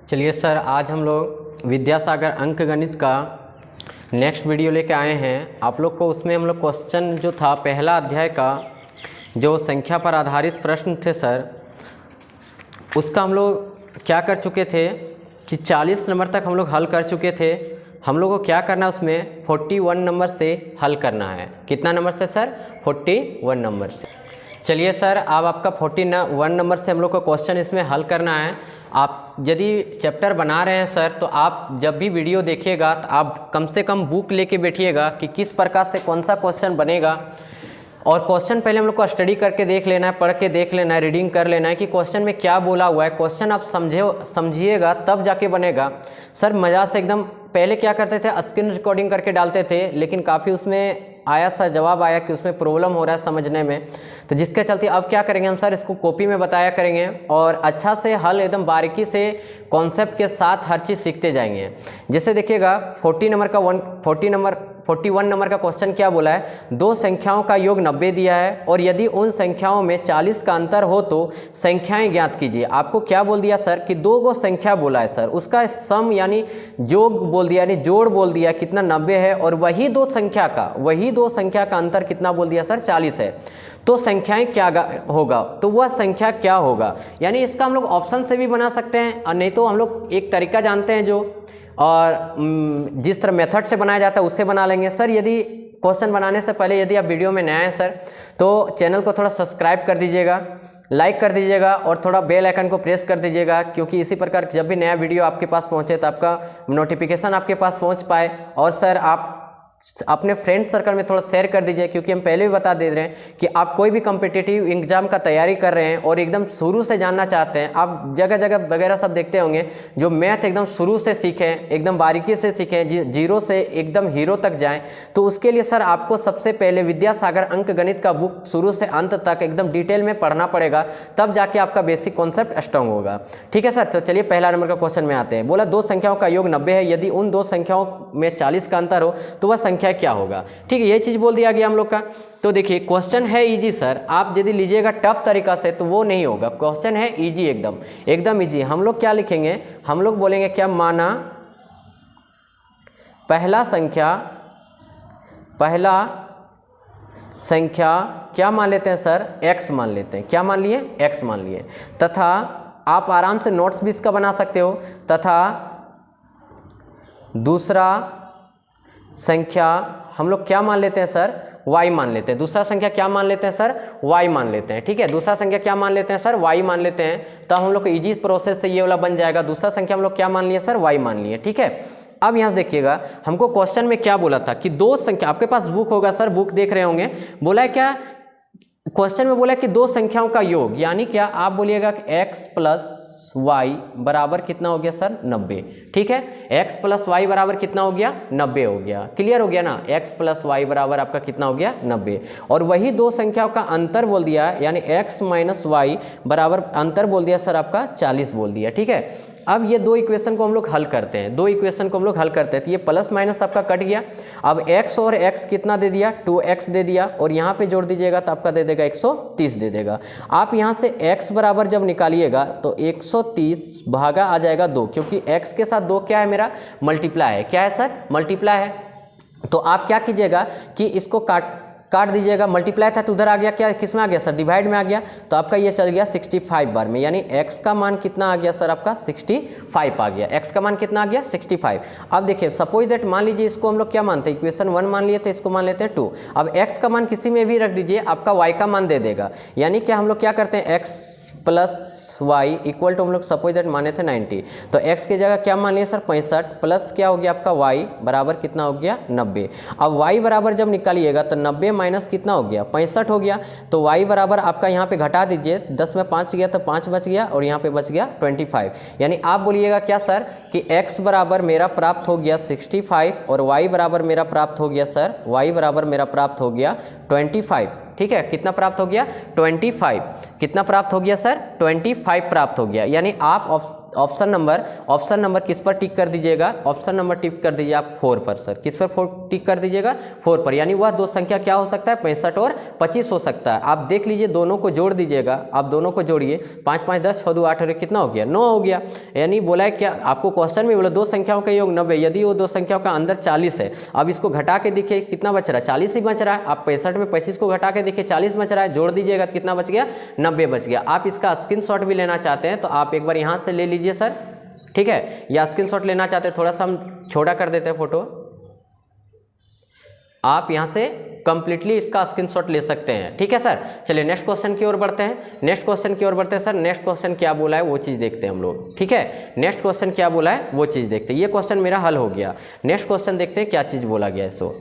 चलिए सर, आज हम लोग विद्यासागर अंक गणित का नेक्स्ट वीडियो लेके आए हैं। आप लोग को उसमें हम लोग क्वेश्चन जो था पहला अध्याय का जो संख्या पर आधारित प्रश्न थे सर, उसका हम लोग क्या कर चुके थे कि 40 नंबर तक हम लोग हल कर चुके थे। हम लोग को क्या करना है, उसमें 41 नंबर से हल करना है। कितना नंबर से सर? 41 नंबर से। चलिए सर, अब आपका 41 नंबर से हम लोग को क्वेश्चन इसमें हल करना है। आप यदि चैप्टर बना रहे हैं सर, तो आप जब भी वीडियो देखिएगा तो आप कम से कम बुक लेके बैठिएगा कि किस प्रकार से कौन सा क्वेश्चन बनेगा। और क्वेश्चन पहले हम लोग को स्टडी करके देख लेना है, पढ़ के देख लेना है, रीडिंग कर लेना है कि क्वेश्चन में क्या बोला हुआ है। क्वेश्चन आप समझिएगा तब जाके बनेगा। सर मज़ा से एकदम पहले क्या करते थे, स्क्रीन रिकॉर्डिंग करके डालते थे, लेकिन काफ़ी उसमें आया सर जवाब आया कि उसमें प्रॉब्लम हो रहा है समझने में। तो जिसके चलते अब क्या करेंगे हम सर, इसको कॉपी में बताया करेंगे और अच्छा से हल एकदम बारीकी से कॉन्सेप्ट के साथ हर चीज़ सीखते जाएंगे। जैसे देखिएगा 41 नंबर का क्वेश्चन क्या बोला है, दो संख्याओं का योग 90 दिया है और यदि उन संख्याओं में 40 का अंतर हो तो संख्याएं ज्ञात कीजिए। आपको क्या बोल दिया सर कि दो गो संख्या बोला है सर, उसका सम यानी योग बोल दिया, यानी जोड़ बोल दिया कितना 90 है, और वही दो संख्या का अंतर कितना बोल दिया सर 40 है। तो संख्याएं क्या होगा, तो वह संख्या क्या होगा। यानी इसका हम लोग ऑप्शन से भी बना सकते हैं और नहीं तो हम लोग एक तरीका जानते हैं जो, और जिस तरह मेथड से बनाया जाता है उससे बना लेंगे। सर यदि क्वेश्चन बनाने से पहले यदि आप वीडियो में नया हैं सर, तो चैनल को थोड़ा सब्सक्राइब कर दीजिएगा, लाइक कर दीजिएगा और थोड़ा बेल आइकन को प्रेस कर दीजिएगा, क्योंकि इसी प्रकार जब भी नया वीडियो आपके पास पहुंचे तो आपका नोटिफिकेशन आपके पास पहुंच पाए। और सर आप अपने फ्रेंड सर्कल में थोड़ा शेयर कर दीजिए, क्योंकि हम पहले भी बता दे रहे हैं कि आप कोई भी कॉम्पिटिटिव एग्जाम का तैयारी कर रहे हैं और एकदम शुरू से जानना चाहते हैं। आप जगह जगह वगैरह सब देखते होंगे जो मैथ एकदम शुरू से सीखें, एकदम बारीकी से सीखें, जीरो से एकदम हीरो तक जाएं। तो उसके लिए सर आपको सबसे पहले विद्यासागर अंक गणित का बुक शुरू से अंत तक एकदम डिटेल में पढ़ना पड़ेगा, तब जाके आपका बेसिक कॉन्सेप्ट स्ट्रांग होगा। ठीक है सर, तो चलिए पहला नंबर का क्वेश्चन में आते हैं। बोला दो संख्याओं का योग 90 है, यदि उन दो संख्याओं में 40 का अंतर हो तो वह संख्या क्या होगा। ठीक है, ये चीज बोल दिया गया हम लोग का। तो देखिए क्वेश्चन है इजी सर, आप यदि लीजिएगा टफ तरीका से तो वो नहीं होगा। क्वेश्चन है इजी, एकदम इजी। हम लोग क्या लिखेंगे, हम लोग बोलेंगे क्या, माना पहला संख्या क्या मान लेते हैं सर, x मान लेते हैं। क्या मान लिए, x मान लिए। तथा आप आराम से नोट्स भी इसका बना सकते हो। तथा दूसरा संख्या हम लोग क्या मान लेते हैं सर, y मान लेते हैं। दूसरा संख्या क्या मान लेते हैं सर, y मान लेते हैं। ठीक है, दूसरा संख्या क्या मान लेते हैं सर, y मान लेते हैं। तो हम लोग को इजी प्रोसेस से ये वाला बन जाएगा। दूसरा संख्या हम लोग क्या मान लिए सर, y मान लिए। ठीक है, अब यहाँ से देखिएगा हमको क्वेश्चन में क्या बोला था कि दो संख्या, आपके पास बुक होगा सर, बुक देख रहे होंगे। बोला है क्या, क्वेश्चन में बोला है कि दो संख्याओं का योग, यानी क्या आप बोलिएगा कि x प्लस y बराबर कितना हो गया सर, 90। ठीक है, x प्लस वाई बराबर कितना हो गया, 90 हो गया। क्लियर हो गया ना, x प्लस वाई बराबर आपका कितना हो गया, 90। और वही दो संख्याओं का अंतर बोल दिया, यानी x माइनस वाई बराबर अंतर बोल दिया सर आपका 40 बोल दिया। ठीक है, अब ये दो इक्वेशन को हम लोग हल करते हैं, तो ये प्लस माइनस आपका कट गया। अब x और x कितना दे दिया, 2x दे दिया, और यहाँ पे जोड़ दीजिएगा तो आपका दे देगा 130 दे देगा। आप यहाँ से x बराबर जब निकालिएगा तो 130 भागा आ जाएगा 2, क्योंकि x के साथ 2 क्या है मेरा, मल्टीप्लाई है। क्या है सर, मल्टीप्लाई है। तो आप क्या कीजिएगा कि इसको काट दीजिएगा। मल्टीप्लाई था तो उधर आ गया, क्या किस में आ गया सर, डिवाइड में आ गया। तो आपका ये चल गया 65 बार में, यानी x का मान कितना आ गया सर आपका 65 आ गया। x का मान कितना आ गया 65। अब देखिए सपोज दैट मान लीजिए इसको हम लोग क्या मानते हैं, इक्वेशन 1 मान लिए थे, इसको मान लेते हैं 2। अब x का मान किसी में भी रख दीजिए, आपका y का मान दे देगा। यानी क्या हम लोग क्या करते हैं, x plus y equal to हम लोग सपोज दैट माने थे 90, तो x की जगह क्या मान लिए सर 65 प्लस क्या हो गया आपका y बराबर कितना हो गया 90। अब y बराबर जब निकालिएगा तो 90 माइनस कितना हो गया 65 हो गया। तो y बराबर आपका यहाँ पे घटा दीजिए, 10 में 5 गया तो 5 बच गया और यहाँ पे बच गया 25। यानी आप बोलिएगा क्या सर कि x बराबर मेरा प्राप्त हो गया 65 और y बराबर मेरा प्राप्त हो गया सर, y बराबर मेरा प्राप्त हो गया 25। ठीक है, कितना प्राप्त हो गया 25, कितना प्राप्त हो गया सर 25 प्राप्त हो गया। यानी आप ऑप्शन नंबर किस पर टिक कर दीजिएगा, ऑप्शन नंबर टिक कर दीजिए आप 4 पर सर। किस पर टिक कर दीजिएगा, 4 पर। यानी वह दो संख्या क्या हो सकता है, 65 और 25 हो सकता है। आप देख लीजिए, दोनों को जोड़ दीजिएगा, आप दोनों को जोड़िए, 5 5 10 6 2 8 और कितना हो गया, 9 हो गया। यानी बोला है क्या आपको क्वेश्चन में, बोला दो संख्याओं का योग 90, यदि वो दो संख्याओं का अंदर 40 है। अब इसको घटा के देखिए कितना बच रहा है, 40 ही बच रहा है। आप 65 में 25 को घटा के देखिए 40 बच रहा है, जोड़ दीजिएगा तो कितना बच गया, 90 बच गया। आप इसका स्क्रीनशॉट भी लेना चाहते हैं तो आप एक बार यहाँ से ले लीजिए सर, ठीक है। या स्क्रीनशॉट लेना चाहते हैं, थोड़ा सा हम छोटा कर देते हैं फोटो, आप यहाँ से कंप्लीटली इसका स्क्रीनशॉट ले सकते हैं, ठीक है सर। चलिए नेक्स्ट क्वेश्चन की ओर बढ़ते हैं, नेक्स्ट क्वेश्चन की ओर बढ़ते हैं सर। नेक्स्ट क्वेश्चन क्या बोला है वो चीज़ देखते हैं हम लोग, ठीक है। नेक्स्ट क्वेश्चन क्या बोला है वो चीज़ देखते हैं। ये क्वेश्चन मेरा हल हो गया। नेक्स्ट क्वेश्चन देखते हैं क्या चीज़ बोला गया है। सो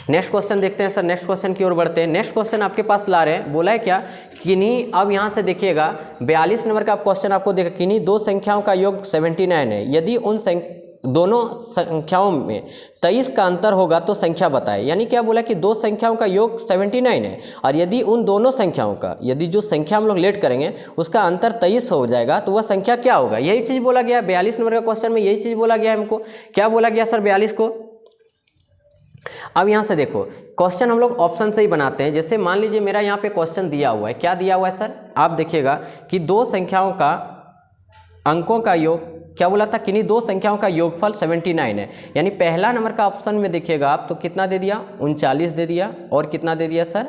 नेक्स्ट क्वेश्चन देखते हैं सर, नेक्स्ट क्वेश्चन की ओर बढ़ते हैं। नेक्स्ट क्वेश्चन आपके पास ला रहे हैं, बोला है क्या, किन्हीं, अब यहाँ से देखिएगा 42 नंबर का क्वेश्चन आपको देखा, किन्हीं दो संख्याओं का योग 79 है, यदि उन दोनों संख्याओं में 23 का अंतर होगा तो संख्या बताए। यानी क्या बोला कि दो संख्याओं का योग 79 है और यदि उन दोनों संख्याओं का, यदि जो संख्या हम लोग लेट करेंगे उसका अंतर 23 हो जाएगा तो वह संख्या क्या होगा, यही चीज़ बोला गया 42 नंबर का क्वेश्चन में, यही चीज़ बोला गया हमको। क्या बोला गया सर 42 को। अब यहाँ से देखो क्वेश्चन हम लोग ऑप्शन से ही बनाते हैं। जैसे मान लीजिए मेरा यहाँ पे क्वेश्चन दिया हुआ है, क्या दिया हुआ है सर, आप देखिएगा कि दो संख्याओं का अंकों का योग, क्या बोला था, किन्हीं दो संख्याओं का योगफल 79 है। यानी पहला नंबर का ऑप्शन में देखिएगा आप तो कितना दे दिया, 39 दे दिया, और कितना दे दिया सर,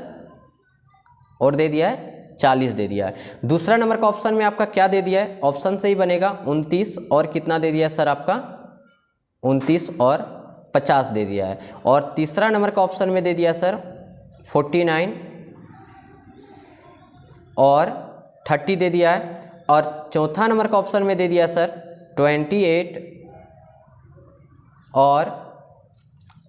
और दे दिया है 40 दे दिया है। दूसरा नंबर का ऑप्शन में आपका क्या दे दिया है, ऑप्शन से ही बनेगा 29 और कितना दे दिया सर आपका 29 और 50 दे दिया है। और तीसरा नंबर का ऑप्शन में दे दिया सर 49 और 30 दे दिया है। और चौथा नंबर का ऑप्शन में दे दिया सर 28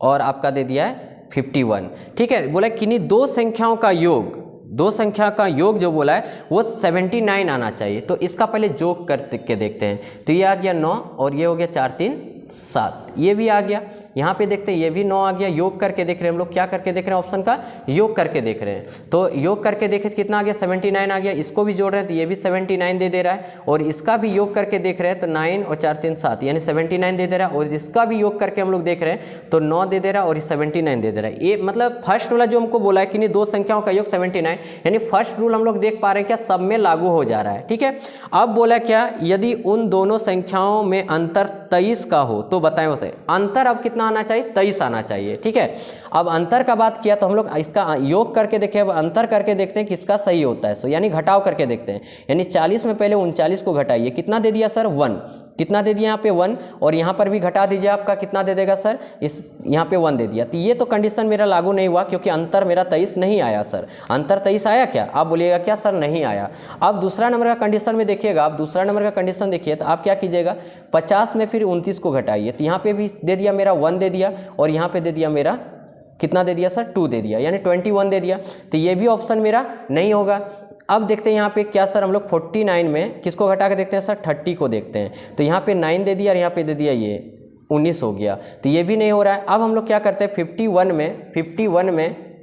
और आपका दे दिया है 51, ठीक है। बोला किन्हीं दो संख्याओं का योग, दो संख्या का योग जो बोला है वो 79 आना चाहिए। तो इसका पहले जोग करके देखते हैं। तो ये आ गया 9 और ये हो गया 4 3 7, ये भी आ गया। यहाँ पे देखते हैं ये भी 9 आ गया। योग करके देख रहे हैं हम लोग, क्या करके देख रहे हैं, ऑप्शन का योग करके देख रहे हैं। तो योग करके देखे तो कितना आ गया 79 आ गया। इसको भी जोड़ रहे हैं तो ये भी 79 दे रहा है। और इसका भी योग करके देख रहे हैं तो 9 और 4 3 7 यानी 79 दे रहा है। और इसका भी योग करके हम लोग देख रहे हैं तो 9 दे रहा है और 79 दे रहा है। ये मतलब फर्स्ट वाला जो हमको बोला है कि नहीं दो संख्याओं का योग 79, यानी फर्स्ट रूल हम लोग देख पा रहे हैं क्या, सब में लागू हो जा रहा है, ठीक है। अब बोला क्या, यदि उन दोनों संख्याओं में अंतर 23 का हो तो बताएं उसे। अंतर अब कितना आना चाहिए, 23 आना चाहिए, ठीक है। अब अंतर का बात किया तो हम लोग इसका योग करके देखें, अब अंतर करके देखते हैं किसका सही होता है। सो यानी घटाव करके देखते हैं। यानी 40 में पहले 39 को घटाइए, कितना दे दिया सर 1, कितना दे दिया यहाँ पे 1, और यहाँ पर भी घटा दीजिए, आपका कितना दे देगा सर, इस यहाँ पे 1 दे दिया। तो ये तो कंडीशन मेरा लागू नहीं हुआ क्योंकि अंतर मेरा 23 नहीं आया सर। अंतर 23 आया क्या, आप बोलिएगा क्या सर नहीं आया। अब दूसरा नंबर का कंडीशन में देखिएगा, आप दूसरा नंबर का कंडीशन देखिए तो आप क्या कीजिएगा 50 में फिर 29 को घटाइए। तो यहाँ पे भी दे दिया मेरा 1 दे दिया और यहाँ पे दे दिया मेरा कितना दे दिया सर 2 दे दिया, यानी 21 दे दिया। तो ये भी ऑप्शन मेरा नहीं होगा। अब देखते हैं यहाँ पे क्या सर, हम लोग 49 में किसको घटा के देखते हैं सर, 30 को देखते हैं। तो यहाँ पे 9 दे दिया और यहाँ पे दे दिया ये 19 हो गया, तो ये भी नहीं हो रहा है। अब हम लोग क्या करते हैं 51 में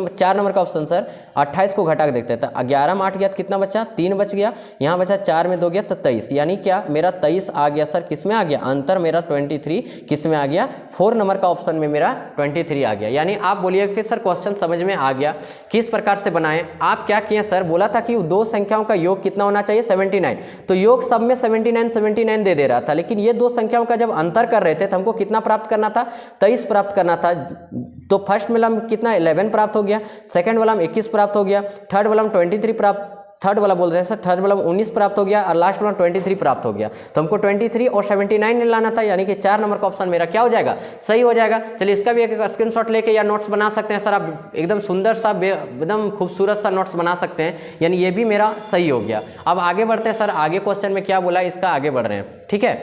4 नंबर का ऑप्शन सर 28 को घटा के देखते हैं। तो 11 में 8 गया तो कितना बचा, 3 बच गया, यहाँ बचा 4 में 2 गया तो 23, यानी क्या मेरा 23 आ गया सर। किस में आ गया, अंतर मेरा 23 किस में आ गया, 4 नंबर का ऑप्शन में मेरा 23 आ गया। यानी आप बोलिए कि सर क्वेश्चन समझ में आ गया, किस प्रकार से बनाएं। आप क्या किए सर, बोला था कि दो संख्याओं का योग कितना होना चाहिए 79, तो योग सब में 79 दे रहा था, लेकिन ये दो संख्याओं का जब अंतर कर रहे थे तो हमको कितना प्राप्त करना था, 23 प्राप्त करना था। तो फर्स्ट वाला में कितना 11 प्राप्त हो गया, सेकंड वाला में 21 प्राप्त हो गया, थर्ड वाला में 23 प्राप्त, थर्ड वाला बोल रहे हैं सर, थर्ड वाला में 19 प्राप्त हो गया और लास्ट वाला 23 प्राप्त हो गया। तो हमको 23 और 79 लाना था, यानी कि 4 नंबर का ऑप्शन मेरा क्या हो जाएगा, सही हो जाएगा। चलिए इसका भी एक स्क्रीनशॉट लेके या नोट्स बना सकते हैं सर, आप एकदम सुंदर सा एकदम खूबसूरत सा नोट्स बना सकते हैं, यानी ये भी मेरा सही हो गया। अब आगे बढ़ते हैं सर, आगे क्वेश्चन में क्या बोला है इसका आगे बढ़ रहे हैं, ठीक है।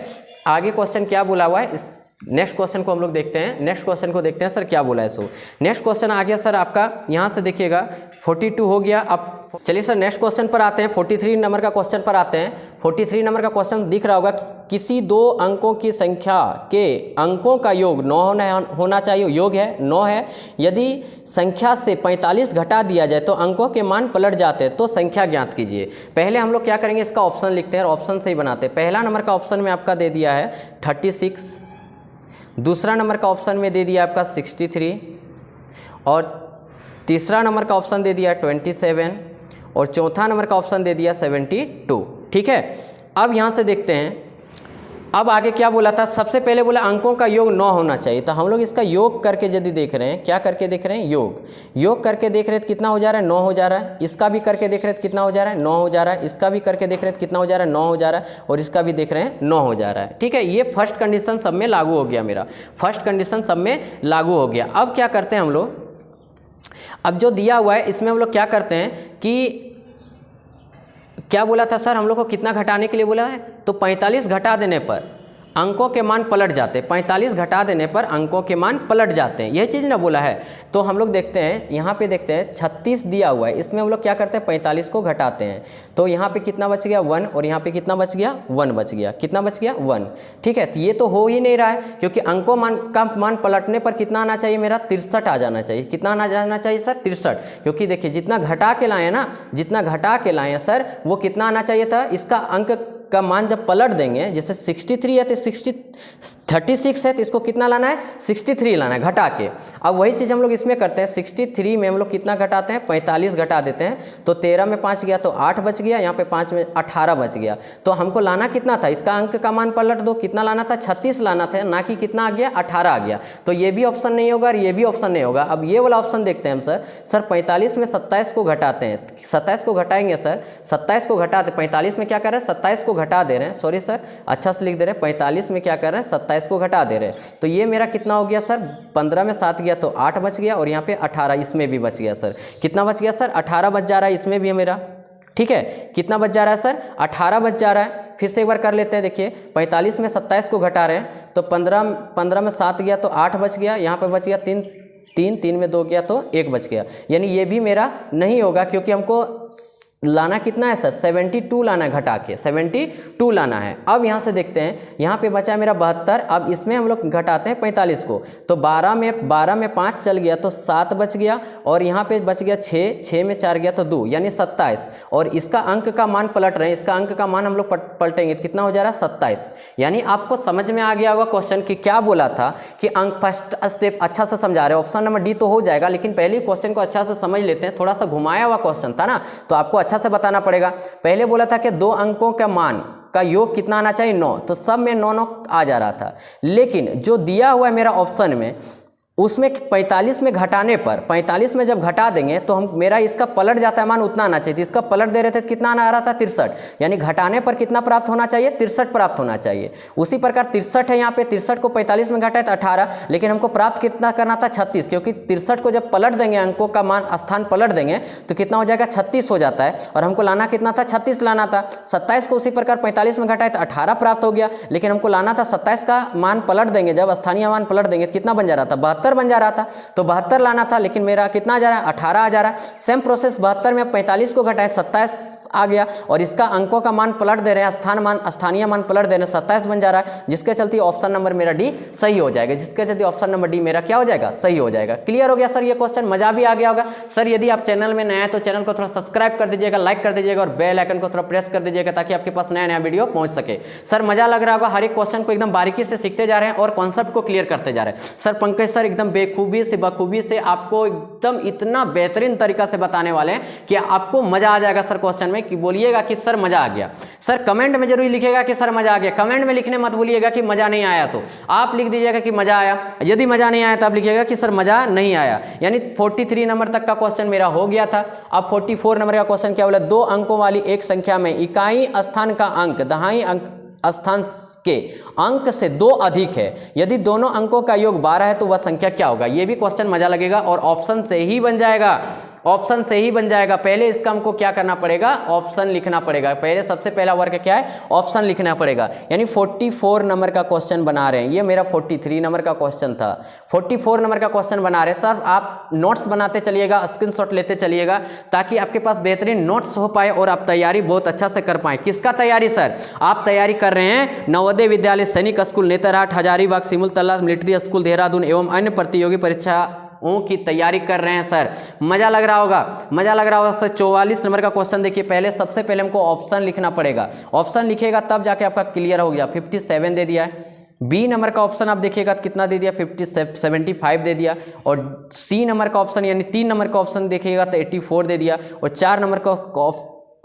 आगे क्वेश्चन क्या बोला हुआ है, नेक्स्ट क्वेश्चन को हम लोग देखते हैं। नेक्स्ट क्वेश्चन को देखते हैं सर क्या बोला है। सो नेक्स्ट क्वेश्चन आ गया सर आपका, यहाँ से देखिएगा 42 हो गया। अब चलिए सर नेक्स्ट क्वेश्चन पर आते हैं, 43 नंबर का क्वेश्चन पर आते हैं। 43 नंबर का क्वेश्चन दिख रहा होगा, किसी दो अंकों की संख्या के अंकों का योग 9 होना चाहिए। योग है 9 है। यदि संख्या से 45 घटा दिया जाए तो अंकों के मान पलट जाते हैं, तो संख्या ज्ञात कीजिए। पहले हम लोग क्या करेंगे, इसका ऑप्शन लिखते हैं और ऑप्शन से ही बनाते हैं। पहला नंबर का ऑप्शन में आपका दे दिया है 36, दूसरा नंबर का ऑप्शन में दे दिया आपका 63, और तीसरा नंबर का ऑप्शन दे दिया 27, और चौथा नंबर का ऑप्शन दे दिया 72। ठीक है, अब यहाँ से देखते हैं, अब आगे क्या बोला था। सबसे पहले बोला अंकों का योग 9 होना चाहिए, तो हम लोग इसका योग करके यदि देख रहे हैं, क्या करके देख रहे हैं, योग करके देख रहे हैं कितना हो जा रहा है, 9 हो जा रहा है। इसका भी करके देख रहे हैं कितना हो जा रहा है, 9 हो जा रहा है। इसका भी करके देख रहे हैं कितना हो जा रहा है, 9 हो जा रहा है। और इसका भी देख रहे हैं 9 हो जा रहा है। ठीक है, ये फर्स्ट कंडीशन सब में लागू हो गया, मेरा फर्स्ट कंडीशन सब में लागू हो गया। अब क्या करते हैं हम लोग, अब जो दिया हुआ है इसमें हम लोग क्या करते हैं कि क्या बोला था सर, हम लोग को कितना घटाने के लिए बोला है, तो 45 घटा देने पर अंकों के मान पलट जाते हैं। 45 घटा देने पर अंकों के मान पलट जाते हैं, यही चीज़ ना बोला है। तो हम लोग देखते हैं, यहाँ पे देखते हैं 36 दिया हुआ है, इसमें हम लोग क्या करते हैं 45 को घटाते हैं, तो यहाँ पे कितना बच गया 1, और यहाँ पे कितना बच गया 1 बच गया। कितना बच गया 1। ठीक है, तो ये तो हो ही नहीं रहा है, क्योंकि अंकों का मान पलटने पर कितना आना चाहिए, मेरा 63 आ जाना चाहिए। कितना आ जाना चाहिए सर, 63, क्योंकि देखिए जितना घटा के लाए ना, जितना घटा के लाए सर, वो कितना आना चाहिए था, इसका अंक का मान जब पलट देंगे, जैसे 63 है तो 36 है, तो इसको कितना लाना है 63 लाना है घटा के। अब वही चीज़ हम लोग इसमें करते हैं, 63 में हम लोग कितना घटाते हैं 45 घटा देते हैं, तो 13 में 5 गया तो 8 बच गया, यहाँ पे 5 में 18 बच गया। तो हमको लाना कितना था, इसका अंक का मान पलट दो, कितना लाना था 36 लाना था, ना कि कितना आ गया 18 आ गया। तो ये भी ऑप्शन नहीं होगा और ये भी ऑप्शन नहीं होगा। अब ये वाला ऑप्शन देखते हैं हम सर 45 में 27 को घटाते हैं, 27 को घटाएंगे सर, 27 को घटाते, 45 में क्या कर रहे हैं 27 को घटा दे रहे हैं, सॉरी सर अच्छा से लिख दे रहे हैं, 45 में क्या कर रहे हैं 27 को घटा दे रहे हैं। तो ये मेरा कितना हो गया सर, 15 में 7 गया तो 8 बच गया, और यहाँ पे 18 इसमें भी बच गया सर। कितना बच गया सर 18 बच जा रहा है, इसमें भी है मेरा। ठीक है, कितना बच जा रहा है सर 18 बच जा रहा है। फिर से एक बार कर लेते हैं, देखिए 45 में 27 को घटा रहे हैं, तो 15 में 7 गया तो 8 बच गया, यहाँ पे बच गया 3 में 2 गया तो 1 बच गया। यानी ये भी मेरा नहीं होगा, क्योंकि हमको लाना कितना है सर 72 लाना है, घटा के 72 लाना है। अब यहाँ से देखते हैं, यहाँ पे बचा मेरा 72, अब इसमें हम लोग घटाते हैं 45 को, तो 12 में 5 चल गया तो 7 बच गया, और यहाँ पे बच गया 6 में 4 गया तो 2 यानी 27, और इसका अंक का मान पलट रहे हैं, इसका अंक का मान हम लोग पलटेंगे, कितना हो जा रहा है 27। यानी आपको समझ में आ गया होगा क्वेश्चन की क्या बोला था, कि अंक फर्स्ट स्टेप अच्छा से समझा रहे हैं। ऑप्शन नंबर डी तो हो जाएगा, लेकिन पहले क्वेश्चन को अच्छा से समझ लेते हैं, थोड़ा सा घुमाया हुआ क्वेश्चन था ना, तो आपको अच्छा से बताना पड़ेगा। पहले बोला था कि दो अंकों का मान का योग कितना आना चाहिए 9, तो सब में 9 आ जा रहा था। लेकिन जो दिया हुआ है मेरा ऑप्शन में, उसमें 45 में घटाने पर, 45 में जब घटा देंगे तो हम मेरा इसका पलट जाता है मान उतना आना चाहिए, तो इसका पलट दे रहे थे तो कितना आ रहा था 63, यानी घटाने पर कितना प्राप्त होना चाहिए 63 प्राप्त होना चाहिए। उसी प्रकार 63 है, यहाँ पे 63 को 45 में घटाए तो 18, लेकिन हमको प्राप्त कितना करना था 36, क्योंकि 63 को जब पलट देंगे, अंकों का मान स्थान पलट देंगे तो कितना हो जाएगा 36 हो जाता है, और हमको लाना कितना था 36 लाना था। 27 को उसी प्रकार 45 में घटाए तो 18 प्राप्त हो गया, लेकिन हमको लाना था 27 का मान पलट देंगे, जब स्थानीय मान पलट देंगे कितना बन जा रहा था 72 बन जा रहा था, तो 72 लाना था, लेकिन मेरा कितना आ जा रहा है 18 आ जा रहा है। सेम प्रोसेस 72 में 45 को घटाए 27 आ गया, और इसका अंकों का मान पलट दे रहे हैं, स्थानीय मान पलट दे रहे हैं, 27 बन जा रहा है, जिसके चलते ऑप्शन नंबर मेरा डी सही हो जाएगा, जिसके चलते ऑप्शन नंबर डी मेरा क्या हो जाएगा सही हो जाएगा। क्लियर हो गया सर ये क्वेश्चन, मजा भी आ गया होगा सर। यदि आप चैनल में नया है तो चैनल को थोड़ा सब्सक्राइब कर दीजिएगा, लाइक कर दीजिएगा, और बेल आइकन को थोड़ा प्रेस कर दीजिएगा, ताकि आपके पास नया वीडियो पहुंच सके। सर मजा लग रहा होगा, हर एक क्वेश्चन को एकदम बारीकी से सीखते जा रहे हैं और कॉन्सेप्ट को क्लियर करते जा रहे हैं। सर पंकज सर एकदम बेखूबी से बखूबी से आपको एकदम इतना बेहतरीन तरीका से बताने वाले हैं कि आपको मजा आ जाएगा सर क्वेश्चन में, कि बोलिएगा कि सर मजा आ गया। सर कमेंट में जरूर लिखिएगा कि सर मजा आ गया, कमेंट में लिखने मत भूलिएगा कि मजा नहीं आया, तो आप लिख दीजिएगा कि मजा आया। यदि मजा नहीं आया तो आप लिखिएगा कि सर मजा नहीं आया। यानी 43 नंबर तक का क्वेश्चन मेरा हो गया था। अब 44 नंबर का क्वेश्चन क्या बोला, दो अंकों वाली एक संख्या में इकाई स्थान का अंक दहाई अंक स्थान के अंक से 2 अधिक है, यदि दोनों अंकों का योग 12 है तो वह संख्या क्या होगा। यह भी क्वेश्चन मजा लगेगा और ऑप्शन से ही बन जाएगा, ऑप्शन से ही बन जाएगा। पहले इसका हमको क्या करना पड़ेगा, ऑप्शन लिखना पड़ेगा। पहले सबसे पहला वर्ग क्या है, ऑप्शन लिखना पड़ेगा। यानी 44 नंबर का क्वेश्चन बना रहे हैं, ये मेरा 43 नंबर का क्वेश्चन था, 44 नंबर का क्वेश्चन बना रहे हैं। सर आप नोट्स बनाते चलिएगा, स्क्रीनशॉट लेते चलिएगा, ताकि आपके पास बेहतरीन नोट्स हो पाए और आप तैयारी बहुत अच्छा से कर पाए। किसका तैयारी सर, आप तैयारी कर रहे हैं नवोदय विद्यालय सैनिक school Netarhat, Hazaribagh, Simultala military school Dehradun एवं अन्य प्रतियोगी परीक्षाओं की तैयारी कर रहे हैं सर। मजा लग रहा होगा, मजा लग रहा होगा सर। 44 नंबर का क्वेश्चन देखिए, पहले सबसे पहले हमको ऑप्शन लिखना पड़ेगा। ऑप्शन लिखेगा तब जाके आपका क्लियर हो गया। 57 दे दिया है। बी नंबर का ऑप्शन आप देखिएगा कितना दे दिया, 75 दे दिया। और सी नंबर का ऑप्शन यानी 3 नंबर का ऑप्शन देखिएगा तो 84 दे दिया। और 4 नंबर का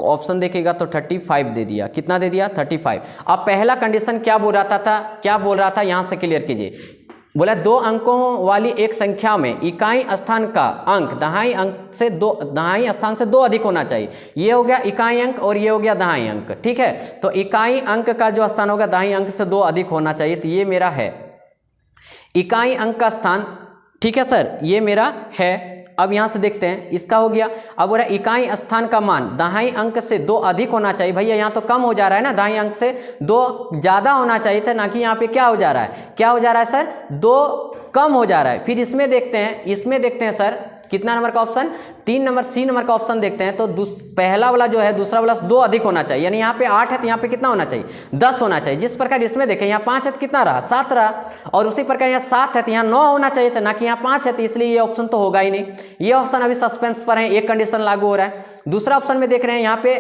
ऑप्शन देखेगा तो 35 दे दिया। कितना दे दिया, 35। अब पहला कंडीशन क्या बोल रहा था, क्या बोल रहा था, यहां से क्लियर कीजिए। बोला 2 अंकों वाली एक संख्या में इकाई स्थान का अंक दहाई स्थान से 2 अधिक होना चाहिए। ये हो गया इकाई अंक और ये हो गया दहाई अंक, ठीक है। तो इकाई अंक का जो स्थान होगा दहाई अंक से 2 अधिक होना चाहिए, तो ये मेरा है इकाई अंक का स्थान, ठीक है सर, ये मेरा है। अब यहां से देखते हैं, इसका हो गया। अब बोला इकाई स्थान का मान दहाई अंक से 2 अधिक होना चाहिए। भैया यहाँ तो कम हो जा रहा है ना, दहाई अंक से 2 ज़्यादा होना चाहिए था, ना कि यहाँ पे क्या हो जा रहा है, क्या हो जा रहा है सर, 2 कम हो जा रहा है। फिर इसमें देखते हैं, इसमें देखते हैं सर कितना नंबर का ऑप्शन, 3 नंबर सी नंबर का ऑप्शन देखते हैं। तो पहला वाला जो है, दूसरा वाला 2 अधिक होना चाहिए। यानी यहाँ पे 8 है तो यहाँ पे कितना होना चाहिए, 10 होना चाहिए। जिस प्रकार इसमें देखें, यहाँ 5 है तो कितना रहा, 7 रहा। और उसी प्रकार यहाँ 7 है तो यहाँ 9 होना चाहिए था, ना कि यहाँ 5 है, तो इसलिए ये ऑप्शन तो होगा ही नहीं। ये ऑप्शन अभी सस्पेंस पर है, एक कंडीशन लागू हो रहा है। दूसरा ऑप्शन में देख रहे हैं, यहाँ पे